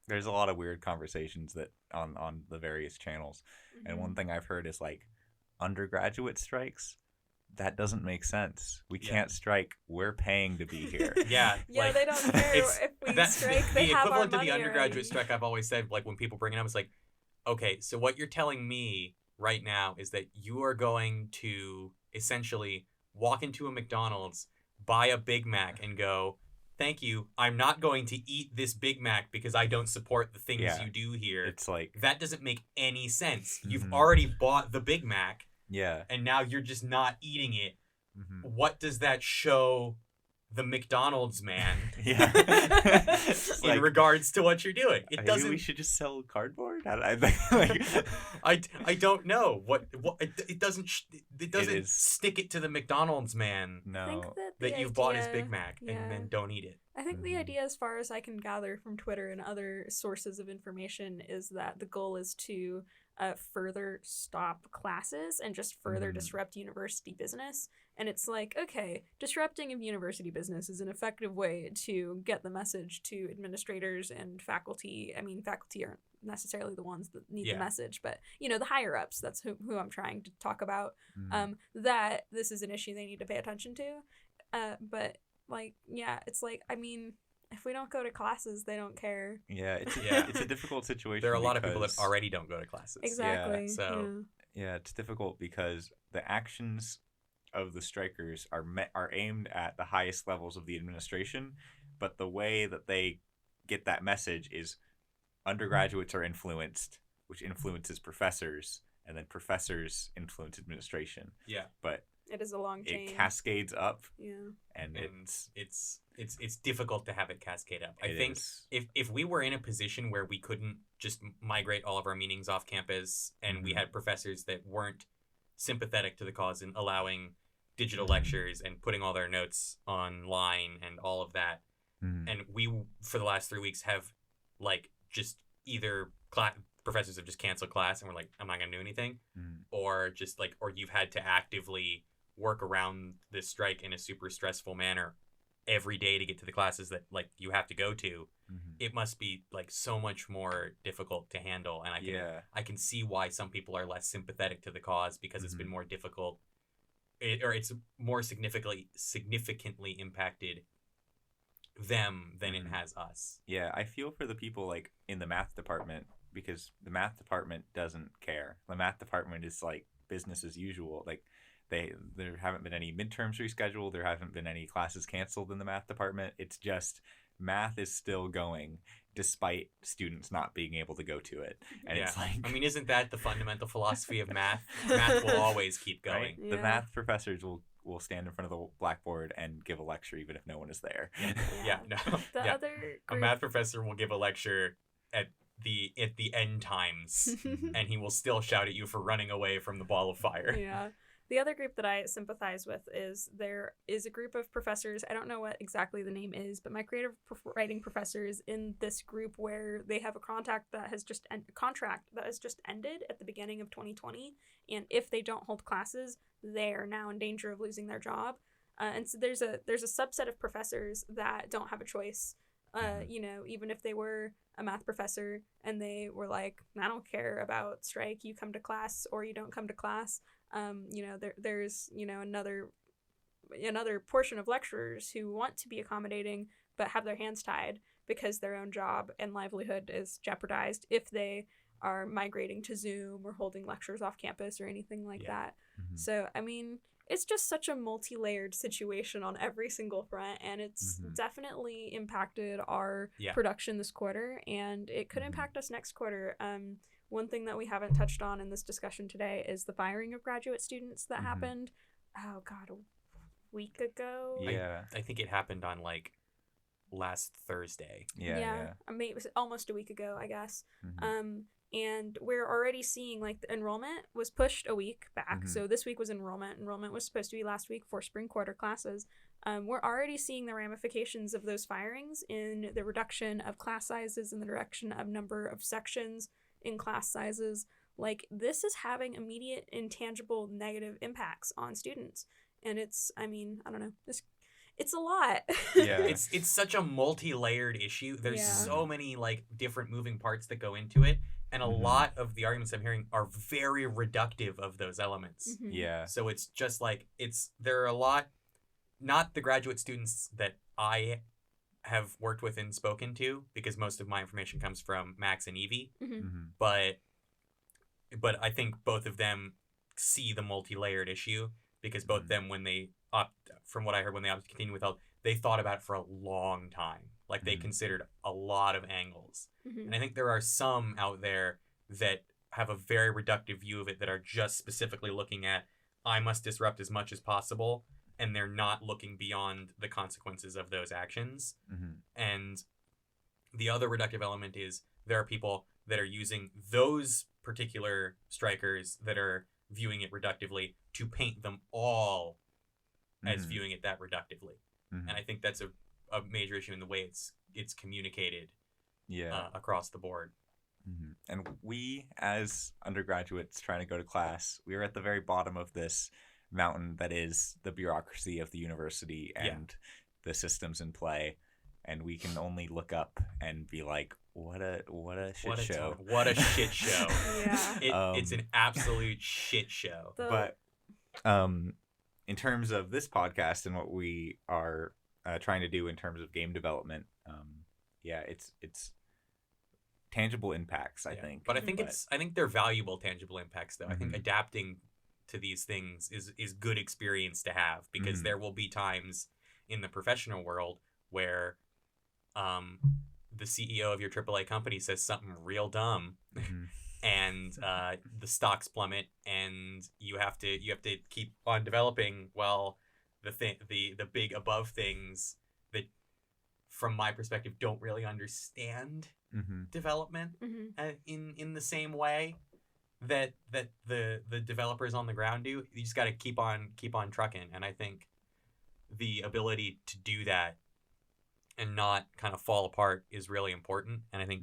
there's a lot of weird conversations that on the various channels, and one thing I've heard is undergraduate strikes. That doesn't make sense. We Yeah. can't strike. We're paying to be here. Yeah, Yeah, they don't care it's- if we that's strike. the They have our equivalent to money the undergraduate already. strike. I've always said, when people bring it up, it's okay, so what you're telling me right now is that you are going to essentially walk into a McDonald's, buy a Big Mac, and go, thank you, I'm not going to eat this Big Mac because I don't support the things Yeah. you do here. It's That doesn't make any sense. You've Mhm. already bought the Big Mac, yeah. and now you're just not eating it. Mhm. What does that show the McDonald's man Yeah. It's in regards to what you're doing? It maybe doesn't. we should just sell cardboard. I think I don't know what it doesn't is- stick it to the McDonald's man I no. think the that you've bought his idea- Big Mac yeah. and then don't eat it. I think the Mhm. idea, as far as I can gather from Twitter and other sources of information, is that the goal is to further stop classes and just further Mhm. disrupt university business. And it's okay, disrupting of university business is an effective way to get the message to administrators and faculty. I mean, faculty aren't necessarily the ones that need Yeah. the message, but the higher ups, that's who I'm trying to talk about. Mhm. That this is an issue they need to pay attention to. But it's if we don't go to classes, they don't care. Yeah, it's Yeah. it's a difficult situation. There are a lot of people that because- already don't go to classes. Exactly. so- Yeah, it's difficult because the actions of the strikers are aimed at the highest levels of the administration, but the way that they get that message is undergraduates are influenced, which influences professors, and then professors influence administration. Yeah. But It is a long chain. it cascades up, Yeah. and And it's it's difficult to have it cascade up. I It think is. if we were in a position where we couldn't just migrate all of our meetings off campus and we Mhm. had professors that weren't sympathetic to the cause and allowing digital Mhm. lectures and putting all their notes online and all of that, Mhm. and we for the last 3 weeks have like just either professors have just canceled class and we're like, I'm not gonna do anything, Mhm. or just like, or you've had to actively work around this strike in a super stressful manner every day to get to the classes that like you have to go to. Mhm. It must be like so much more difficult to handle, and Yeah. I can see why some people are less sympathetic to the cause because it's been Mhm. more difficult, or it's more significantly impacted them than it Mhm. has us. Yeah, I feel for the people like in the math department because the math department doesn't care. The math department is like business as usual. Like there haven't been any midterms rescheduled, there haven't been any classes canceled in the math department. It's just math is still going despite students not being able to go to it. And it's like I mean, isn't that the fundamental philosophy of math? Math will always keep right? going. The Yeah. math professors will stand in front of the blackboard and give a lecture even if no one is there. Yeah, no. The Yeah. other A group, math professor will give a lecture at the end times, and he will still shout at you for running away from the ball of fire. yeah. The other group that I sympathize with is there is a group of professors. I don't know what exactly the name is, but my creative writing professors in this group where they have a contract that has just ended at the beginning of 2020, and if they don't hold classes, they are now in danger of losing their job. And so there's a subset of professors that don't have a choice. You know, even if they were a math professor and they were like, I don't care about strike, you come to class or you don't come to class. You know, there's, you know, another portion of lecturers who want to be accommodating but have their hands tied because their own job and livelihood is jeopardized if they are migrating to Zoom or holding lectures off campus or anything like that. Mhm. So, I mean, it's just such a multi-layered situation on every single front, and it's Mhm. definitely impacted our Yeah. production this quarter, and it could Mhm. impact us next quarter. One thing that we haven't touched on in this discussion today is the firing of graduate students that Mhm. happened, oh god, a week ago. Yeah. I think it happened on like last Thursday. Yeah. I mean, it was almost a week ago, I guess. Mhm. And we're already seeing like the enrollment was pushed a week back. Mhm. So this week was enrollment. Enrollment was supposed to be last week for spring quarter classes. We're already seeing the ramifications of those firings in the reduction of class sizes and the reduction of number of sections in class sizes. Like, this is having immediate, intangible, negative impacts on students. And it's, I mean, I don't know. It's a lot. Yeah. It's such a multi-layered issue. There's Yeah. so many like different moving parts that go into it, and a Mhm. lot of the arguments I'm hearing are very reductive of those elements. Mhm. Yeah. So it's just like there are a lot, not the graduate students that I have worked with and spoken to, because most of my information comes from Max and Evie, Mhm. Mhm. but I think both of them see the multi-layered issue, because both Mhm. them, when they from what I heard, when they opted to continue with health, they thought about it for a long time. Like, they Mhm. considered a lot of angles. Mhm. And I think there are some out there that have a very reductive view of it, that are just specifically looking at, I must disrupt as much as possible, and they're not looking beyond the consequences of those actions. Mhm. And the other reductive element is there are people that are using those particular strikers that are viewing it reductively to paint them all as Mhm. viewing it that reductively. Mhm. And I think that's a major issue in the way it's communicated Yeah. across the board. Mhm. And we, as undergraduates trying to go to class, we are at the very bottom of this mountain that is the bureaucracy of the university and the systems in play. And we can only look up and be like, what a shit show. What a shit show. Yeah. It's an absolute shit show. The- But in terms of this podcast and what we are trying to do in terms of game development, it's tangible impacts, I think. But I think they're valuable tangible impacts, though. I think Mhm. adapting to these things is good experience to have, because Mhm. there will be times in the professional world where the CEO of your AAA company says something real dumb, Mhm. and the stocks plummet, and you have to keep on developing while the big above things that from my perspective, don't really understand development in the same way that the developers on the ground do. You just got to keep on trucking, and I think the ability to do that and not kind of fall apart is really important. And I think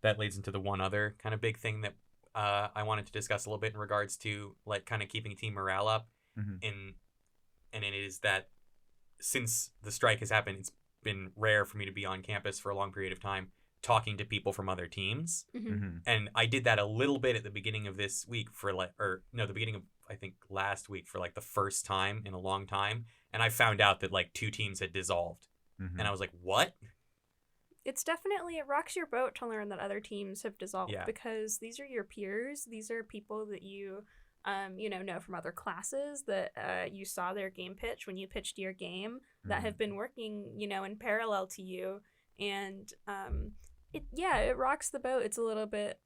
that leads into the one other kind of big thing that I wanted to discuss a little bit in regards to like kind of keeping team morale up. And it is that since the strike has happened, it's been rare for me to be on campus for a long period of time talking to people from other teams. And I did that a little bit at the beginning of this week the beginning of, I think, last week for like the first time in a long time. And I found out that like 2 teams had dissolved. And I was like, what? It's definitely, it rocks your boat to learn that other teams have dissolved because these are your peers. These are people that you, know from other classes that you saw their game pitch when you pitched your game that have been working, in parallel to you. And it rocks the boat. It's a little bit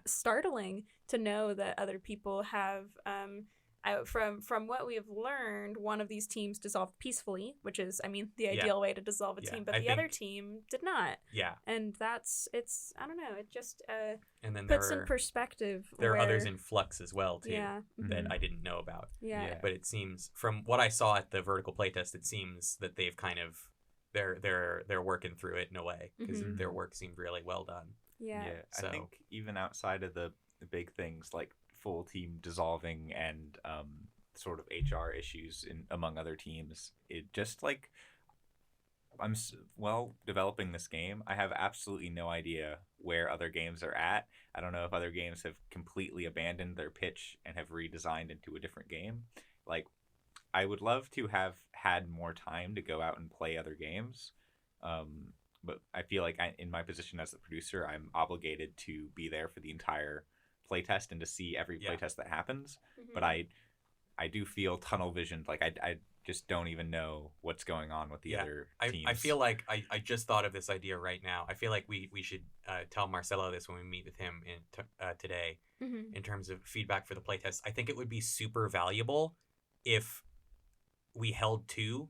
startling to know that other people have from what we have learned, one of these teams dissolved peacefully, which is, the ideal way to dissolve a team, but the other team did not. Yeah. And it's I don't know, it just and then puts in perspective. There are others in flux as well, too, that I didn't know about. Yeah. But it seems, from what I saw at the vertical playtest, it seems that they've kind of, they're working through it in a way, because their work seemed really well done. Yeah. So, I think even outside of the big things like full team dissolving and sort of HR issues among other teams, it just like developing this game, I have absolutely no idea where other games are at. I don't know if other games have completely abandoned their pitch and have redesigned into a different game. Like, I would love to have had more time to go out and play other games, but I feel like in my position as the producer, I'm obligated to be there for the entire playtest and to see every playtest that happens. But I do feel tunnel visioned. Like I just don't even know what's going on with the other teams. I feel like I just thought of this idea right now. I feel like we should tell Marcelo this when we meet with him today in terms of feedback for the playtest. I think it would be super valuable if we held to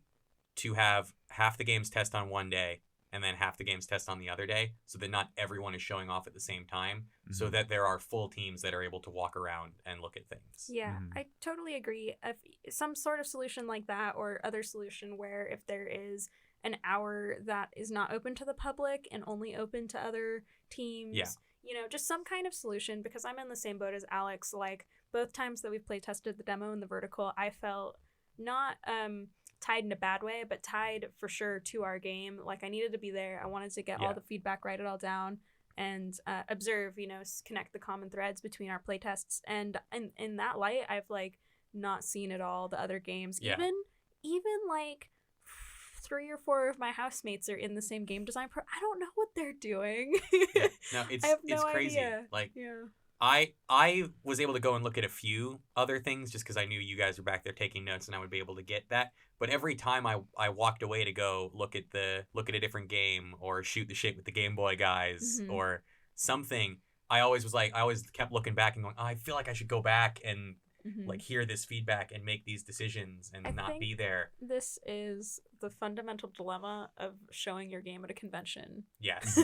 have half the games test on one day and then half the games test on the other day, so that not everyone is showing off at the same time, so that there are full teams that are able to walk around and look at things. Yeah, I totally agree. If some sort of solution like that, or other solution where if there is an hour that is not open to the public and only open to other teams, just some kind of solution, because I'm in the same boat as Alex. Like, both times that we've play tested the demo and the vertical, I felt not tied in a bad way, but tied for sure to our game. Like, I needed to be there. I wanted to get all the feedback, write it all down, and observe, connect the common threads between our playtests. And in that light, I've like not seen at all the other games. Even like 3 or 4 of my housemates are in the same game design pro. I don't know what they're doing. No, I have no crazy. idea. Like, I was able to go and look at a few other things just because I knew you guys were back there taking notes and I would be able to get that. But every time I walked away to go look at a different game or shoot the shit with the Game Boy guys or something, I always kept looking back and going, I feel like I should go back and like hear this feedback and make these decisions and not be there. This is the fundamental dilemma of showing your game at a convention. Yes,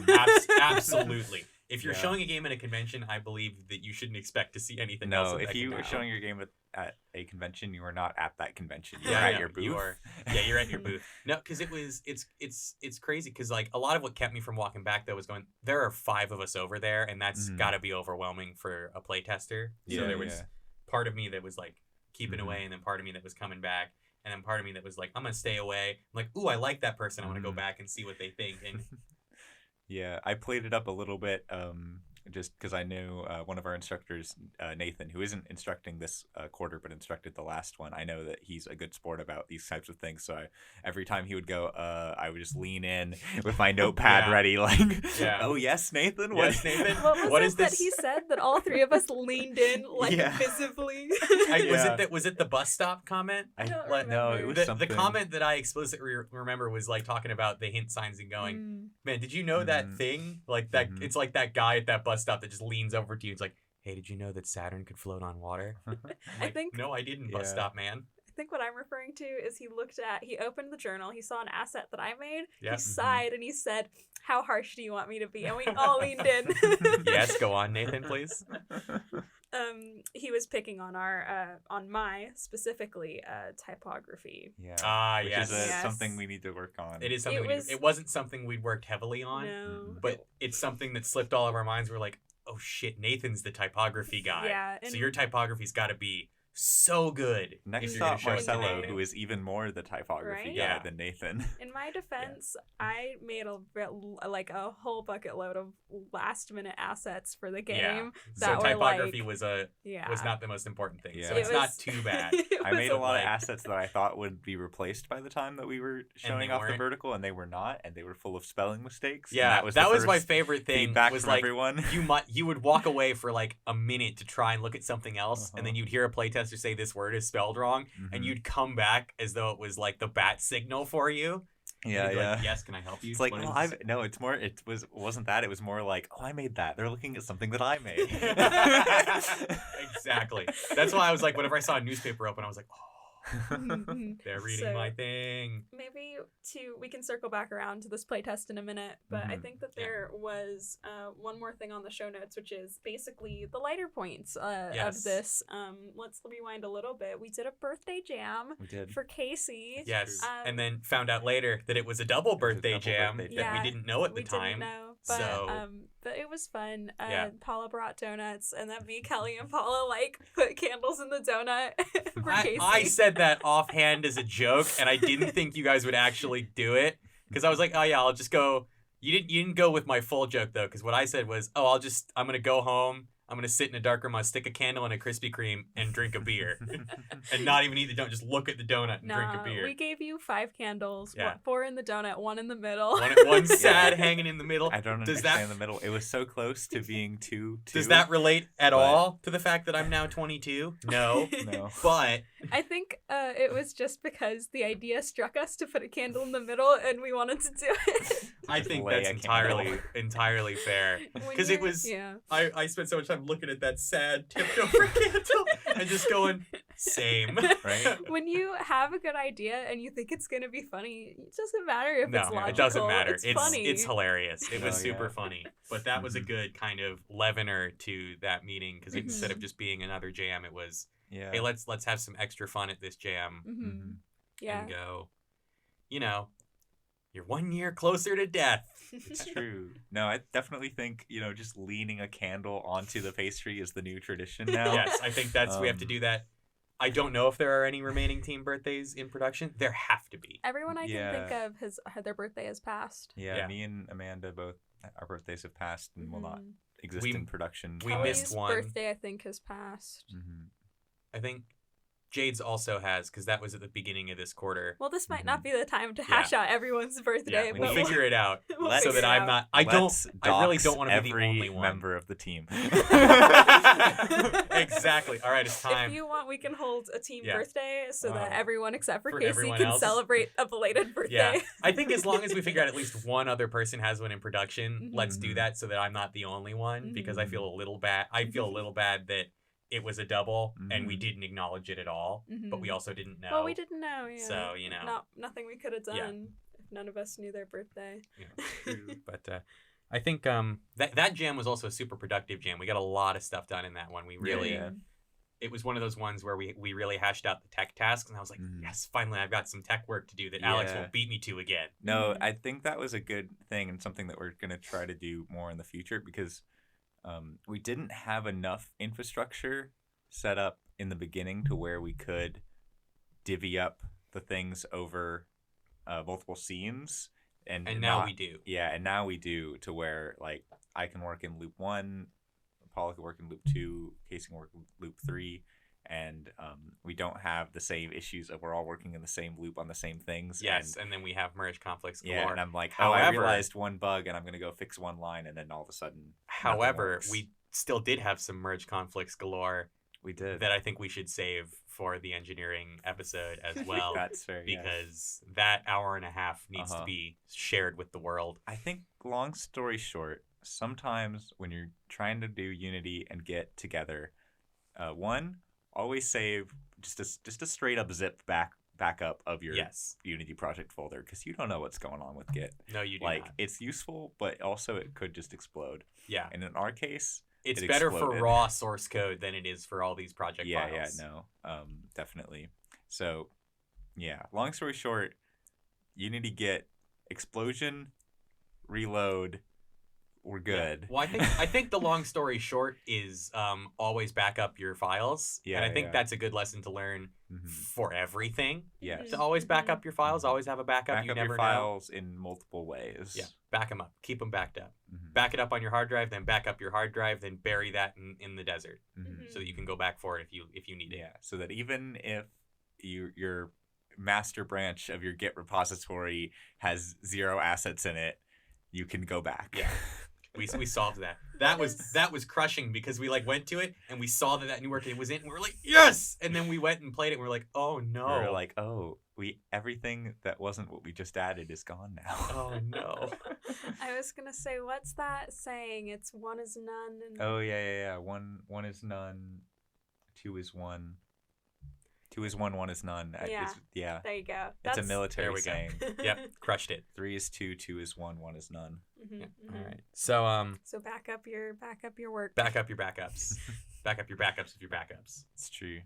absolutely. If you're showing a game at a convention, I believe that you shouldn't expect to see anything else. No, if you are showing your game at a convention, you are not at that convention. You're at your booth. You're at your booth. No, because it's crazy. Because like a lot of what kept me from walking back though was going, there are 5 of us over there, and that's got to be overwhelming for a playtester. So there was part of me that was like keeping away, and then part of me that was coming back, and then part of me that was like, I'm gonna stay away. I'm like, ooh, I like that person. I want to go back and see what they think. And yeah, I played it up a little bit just because I knew one of our instructors, Nathan, who isn't instructing this quarter but instructed the last one. I know that he's a good sport about these types of things. So every time he would go, I would just lean in with my notepad ready, like, oh, yes, Nathan? Yes, Nathan? What is this? That he said that all 3 of us leaned in, like, visibly? Was it the bus stop comment? I don't remember. No, it was something. The comment that I explicitly remember was, like, talking about the hint signs and going, man, did you know that thing? Like, that it's like that guy at that bus stop that just leans over to you. It's like, hey, did you know that Saturn could float on water? Like, I think no, I didn't. Bus stop, man. I think what I'm referring to is he opened the journal, he saw an asset that I made, Yeah. he sighed, and he said, "How harsh do you want me to be?" And we all leaned in. Yes, go on, Nathan, please. He was picking on on my specifically typography. Yeah. Which Yes. is Yes. something we need to work on. It is something it wasn't something we'd worked heavily on, No. but it's something that slipped all of our minds. We're like, oh shit, Nathan's the typography guy. Yeah. So your typography's got to be so good. Next if you're gonna up, show it to Marcelo, Nathan. who is even more the typography Right? guy Yeah. than Nathan. In my defense, I made a whole bucket load of last minute assets for the game. Yeah. So that were, typography like- was Yeah. not the most important thing. Yeah. So it's It not was- too bad. it I was made a lot of like- assets that I thought would be replaced by the time that we were showing off the weren't. vertical, and they were not, and they were full of spelling mistakes. and Yeah, that was the my first favorite thing. feedback Was from like everyone. you would walk away for like a minute to try and look at something else, and then Uh-huh. you'd hear a playtester say this word is spelled wrong, and Mhm. you'd come back as though it was like the bat signal for you. And Yeah, you'd be yeah. like, yes, can I help you? It's like, What well, is this?" no, it's more. Wasn't that? It was more like, oh, I made that. They're looking at something that I made. Exactly. That's why I was like, whenever I saw a newspaper open, I was like, oh, Mhm. they're reading So- my thing. Maybe we can circle back around to this playtest in a minute, but I Mhm. think that Yeah. there was one more thing on the show notes, which is basically the lighter points Yes. of this. Let's rewind a little bit. We did a birthday jam We did. for Casey. Yes. Um, And then found out later that it was a double birthday double jam birthday that jam. we didn't know at the we time. didn't know, but so- but it was fun. Yeah. Paula brought donuts, and then me, Kelly, and Paula like put candles in the donut for Casey. I said that offhand as a joke, and I didn't think you guys would actually do it because I was like, oh yeah, I'll just go. You didn't go with my full joke though, because what I said was, oh, I'm gonna go home. I'm gonna sit in a dark room. I'll stick a candle in a Krispy Kreme and drink a beer, and not even eat the donut. Just look at the donut and drink a beer. We gave you 5 candles. Yeah. 4 in the donut, 1 in the middle. One sad hanging in the middle. I don't Does understand that- the middle. It was so close to being two. Does that relate at but- all to the fact that I'm now 22? No. No. But I think it was just because the idea struck us to put a candle in the middle, and we wanted to do it. I Just think lay that's a candle. entirely fair. When 'Cause it you're- was- yeah. I spent so much time looking at that sad tipped over candle and just going, same. Right? When you have a good idea and you think it's gonna be funny, it doesn't matter if No, it's logical. it doesn't matter. It's funny. It's hilarious. It was Oh, super yeah. funny. But that was a Mhm. good kind of leavener to that meeting because instead Mm-hmm. of just being another jam, it was, Yeah. hey, let's have some extra fun at this jam Mm-hmm. Mhm. Yeah. and go, you're 1 year closer to death. It's true. No, I definitely think, just leaning a candle onto the pastry is the new tradition now. Yes, I think we have to Um, do that. I don't know if there are any remaining team birthdays in production. There have to be. Everyone I can think Yeah. of had their birthday has passed. Yeah, Yeah. me and Amanda both, our birthdays have passed and will not Mhm. exist We- in production. we Kelly's missed one. birthday, I think, has passed. Mhm. I think Jade's also has because that was at the beginning of this quarter. Well, this might not be the time to hash out everyone's birthday, Yeah, we we'll but need- figure it out we'll Let's- so that figure it I'm out. not. Let's I really dox don't want to be the every only one. member of the team. Exactly. All right, it's time. If you want, we can hold a team Yeah. birthday so that Uh, everyone except for for Casey everyone can else. celebrate a belated birthday. Yeah, I think as long as we figure out at least one other person has one in production, let's do Mhm. that so that I'm not the only one because I Mhm. feel a little bad. I feel a little bad that it was a double and we Mhm. didn't acknowledge it at all, but we Mhm. also didn't know. Well, we didn't know. Yeah. So, nothing we could have Yeah. done if none of us knew their birthday. But I think that jam was also a super productive jam. We got a lot of stuff done in that one. We really, Yeah. it was one of those ones where we really hashed out the tech tasks, and I was like, Mhm. yes, finally, I've got some tech work to do that Alex Yeah. won't beat me to again. No, Mhm. I think that was a good thing and something that we're going to try to do more in the future because we didn't have enough infrastructure set up in the beginning to where we could divvy up the things over multiple scenes. And now not- we do. Yeah, and now we do to where, like, I can work in loop 1, Paula can work in loop 2, Casey can work in loop 3, and we don't have the same issues of we're all working in the same loop on the same things. Yes, and then we have merge conflicts galore. Yeah, and I'm like, I However- realized one bug, and I'm gonna go fix one line, and then all of a sudden, However, works. we still did have some merge conflicts galore we did. that I think we should save for the engineering episode as well. That's fair. Yeah. Because that hour and a half needs to Uh-huh. be shared with the world. I think, long story short, sometimes when you're trying to do Unity and get together, one, always save just a straight up zip backup of your Yes. Unity project folder, because you don't know what's going on with Git. No, you do Like not. it's useful, but also it could just explode. Yeah. And in our case, It's it better for exploded. raw source code than it is for all these project Yeah, files. definitely. So, yeah. Long story short, Unity Git explosion, reload. We're good. Yeah. Well, I think the long story short is always back up your files. Yeah, And I think yeah. that's a good lesson to learn Mhm. for everything. Yes. To always back up your files. Mhm. Always have a backup. Back You up never your know. files in multiple ways. Yeah, back them up. Keep them backed up. Mhm. Back it up on your hard drive, then back up your hard drive, then bury that in the desert Mhm. so that you can go back for it if you need it. Yeah, so that even if your master branch of your Git repository has 0 assets in it, you can go back. Yeah. We solved that. That was crushing because we like went to it and we saw that new work it was in and we were like, yes! And then we went and played it and we were like, oh no. We're like, oh, everything that wasn't what we just added is gone now. Oh no. I was gonna say, what's that saying? It's one is none. And... Oh yeah. One is none, 2 is 1. 2 is 1, 1 is none. Yeah. There you go. It's a military There we go. saying. Yep, crushed it. 3 is 2, 2 is 1, 1 is none. Yeah. All right. So So back up your work. back up your backups. Back up your backups of your backups. It's true.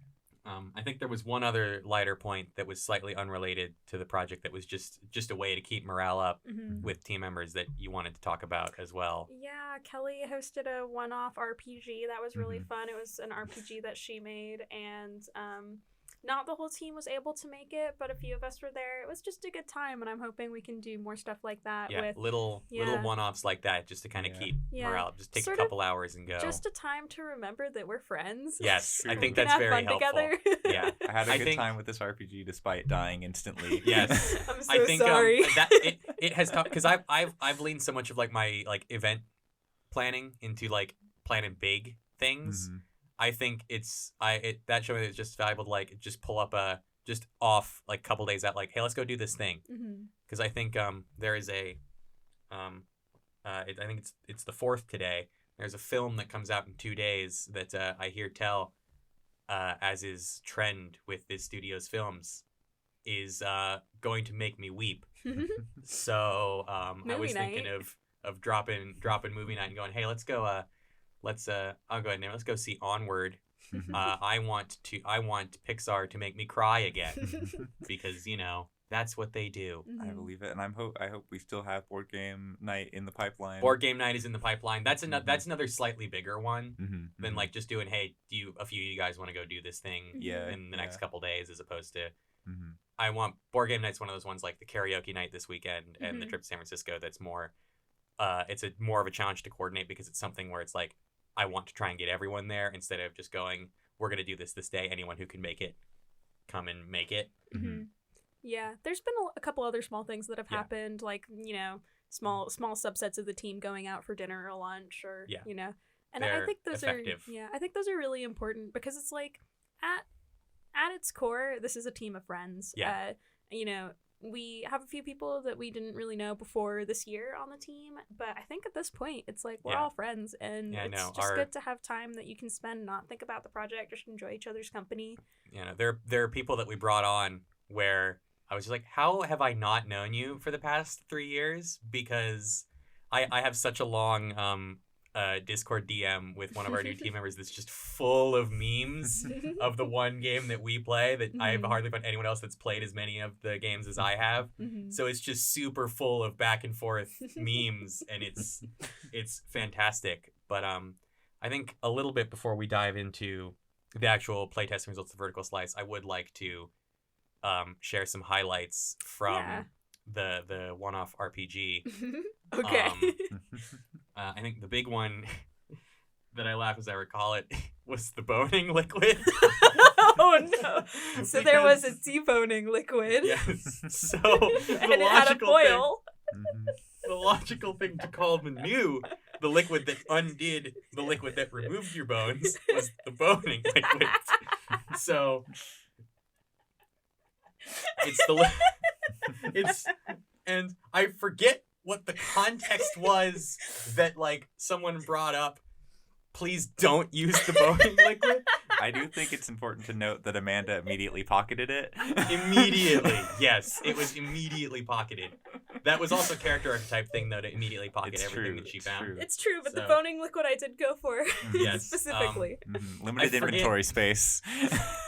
I think there was one other lighter point that was slightly unrelated to the project that was just a way to keep morale up Mm-hmm. with team members that you wanted to talk about as well. Yeah, Kelly hosted a one-off RPG that was really Mhm. fun. It was an RPG that she made, and not the whole team was able to make it, but a few of us were there. It was just a good time, and I'm hoping we can do more stuff like that. Yeah, with little one-offs like that just to kind of Yeah. keep Yeah. morale up. Just take Sort a of couple hours and go. just a time to remember that we're friends. Yes, I True. think We can that's have very fun helpful. together. Yeah. I had a I good think- time with this RPG despite dying instantly. Yes. I'm so I think sorry. that it has taught because I've leaned so much of like my like event planning into like planning big things. Mhm. I think that showed me that it's just valuable to like just pull up just off like a couple days out like, hey, let's go do this thing, Mhm. because I think there is I think it's the 4th today. There's a film that comes out in 2 days that I hear tell, as is trend with this studio's films, is going to make me weep. So I Movie was thinking night. of dropping movie night and going, hey, let's go. I'll go ahead and name it. Let's go see Onward. Mhm. I want Pixar to make me cry again because that's what they do. I Mhm. believe it, and I hope we still have board game night in the pipeline. Board game night is in the pipeline. That's Mhm. another slightly bigger one Mhm, than mhm. like just doing, hey, a few of you guys want to go do this thing Yeah, in the next yeah. couple days, as opposed to Mhm. I want board game night's one of those ones like the karaoke night this weekend and the Mhm. trip to San Francisco. That's more, it's more of a challenge to coordinate because it's something where it's like I want to try and get everyone there instead of just going, we're gonna do this day. Anyone who can make it, come and make it. Mhm. Yeah, there's been a couple other small things that have Yeah. happened, like small subsets of the team going out for dinner or lunch, or Yeah. and They're I think those effective. are I think those are really important because it's like at its core, this is a team of friends. Yeah. We have a few people that we didn't really know before this year on the team, but I think at this point it's like we're Yeah. all friends, and Yeah, I it's know. just good to have time that you can spend, not think about the project, just enjoy each other's company. There are people that we brought on where I was just like, how have I not known you for the past 3 years? Because I have such a long Discord DM with one of our new team members that's just full of memes of the one game that we play that I have Mhm. hardly found anyone else that's played as many of the games as I have. Mhm. So it's just super full of back and forth memes, and it's fantastic. But I think a little bit before we dive into the actual playtesting results of Vertical Slice, I would like to share some highlights from Yeah. the one-off RPG. Okay. I think the big one that I laugh as I recall it was the boning liquid. Oh no! So there was a Because- deboning liquid. Yes. So And it had a foil. Mhm. the logical thing to call the liquid that undid the liquid that removed your bones was the boning liquid. So and I forget what the context was that like someone brought up, please don't use the boning liquid. I do think it's important to note that Amanda immediately pocketed it. Immediately, yes, it was immediately pocketed. That was also a character archetype thing, though, to immediately pocket It's everything true, that she it's found. true. It's true, but the So- boning liquid I did go for Yes, specifically. Limited I forget- inventory space.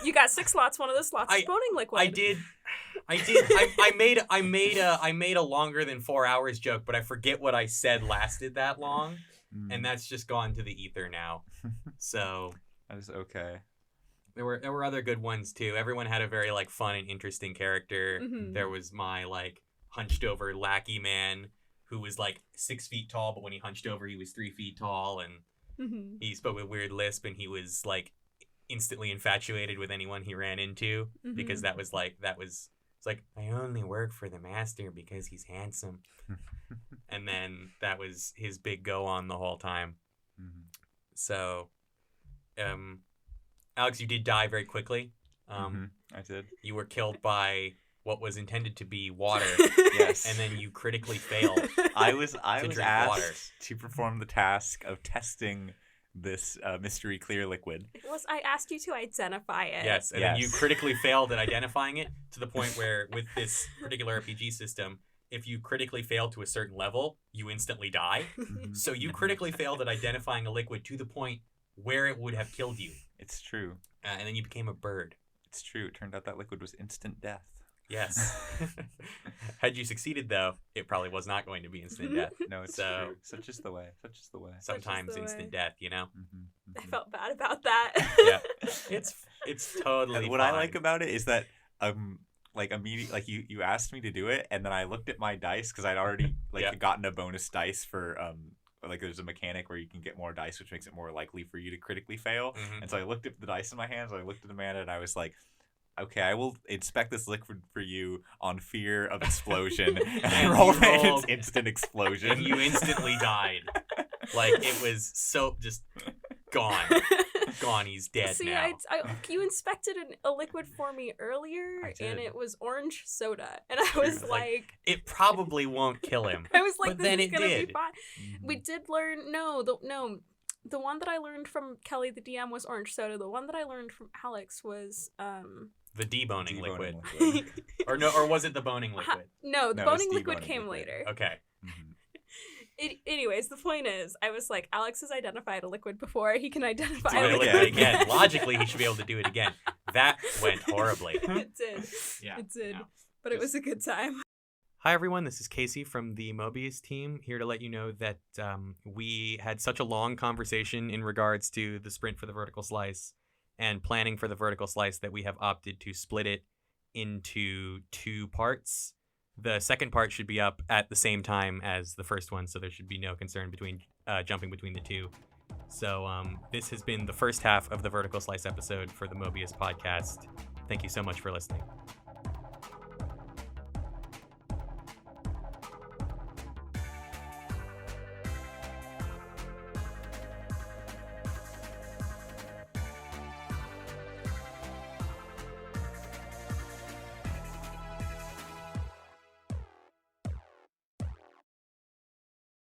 You got 6 slots. One of those slots is boning liquid. I did. I made a longer than 4 hours joke, but I forget what I said lasted that long, and that's just gone to the ether now. So that is okay. there were other good ones too. Everyone had a very like fun and interesting character. Mhm. There was my like hunched over lackey man who was like 6 feet tall, but when he hunched over, he was 3 feet tall, and Mhm. he spoke with weird lisp, and he was like instantly infatuated with anyone he ran into because Mhm. it's like, I only work for the master because he's handsome. And then that was his big go on the whole time. So Alex, you did die very quickly. I did. You were killed by what was intended to be water, Yes. and then you critically failed. I was drink asked water. to perform the task of testing this mystery clear liquid. I asked you to identify it. Yes, and then you Yes. critically failed at identifying it to the point where, with this particular RPG system, if you critically fail to a certain level, you instantly die. So you critically failed at identifying a liquid to the point where it would have killed you, It's true. and then you became a bird. It's true. It turned out that liquid was instant death. Yes. Had you succeeded, though, it probably was not going to be instant death. No, it's So- true. Such is the way. Such is the way. Sometimes the instant way. death, you know? I felt bad about that. Yeah. It's totally And what fine. I like about it is that like immediately, like you asked me to do it, and then I looked at my dice because I'd already like Yeah. gotten a bonus dice for like there's a mechanic where you can get more dice, which makes it more likely for you to critically fail. Mhm. And so I looked at the dice in my hands, I looked at Amanda, and I was like, okay, I will inspect this liquid for you on fear of explosion. And I And rolled you it, and rolled- it's instant explosion. And you instantly died. Like, it was so just gone. Gone. He's dead See, now. you inspected a liquid for me earlier, I and did. it was orange soda, and I was True. like, It probably won't kill him. I was like, But this then is it gonna be did. fine. Mhm. We did learn the one that I learned from Kelly the DM was orange soda. The one that I learned from Alex was The deboning Deboning liquid. liquid. Or was it the boning liquid? no, the No, it's boning liquid deboning came liquid. later. Okay. Mhm. Anyways, the point is, I was like, Alex has identified a liquid before. He can identify Do a it liquid Liquid again. Logically, he should be able to do it again. That went horribly. It did. Yeah. It did. no. But it was a good time. Hi, everyone. This is Casey from the Mobius team, here to let you know that we had such a long conversation in regards to the sprint for the vertical slice and planning for the vertical slice that we have opted to split it into 2 parts. The second part should be up at the same time as the first one, so there should be no concern between jumping between the 2. So this has been the first half of the vertical slice episode for the Mobius podcast. Thank you so much for listening.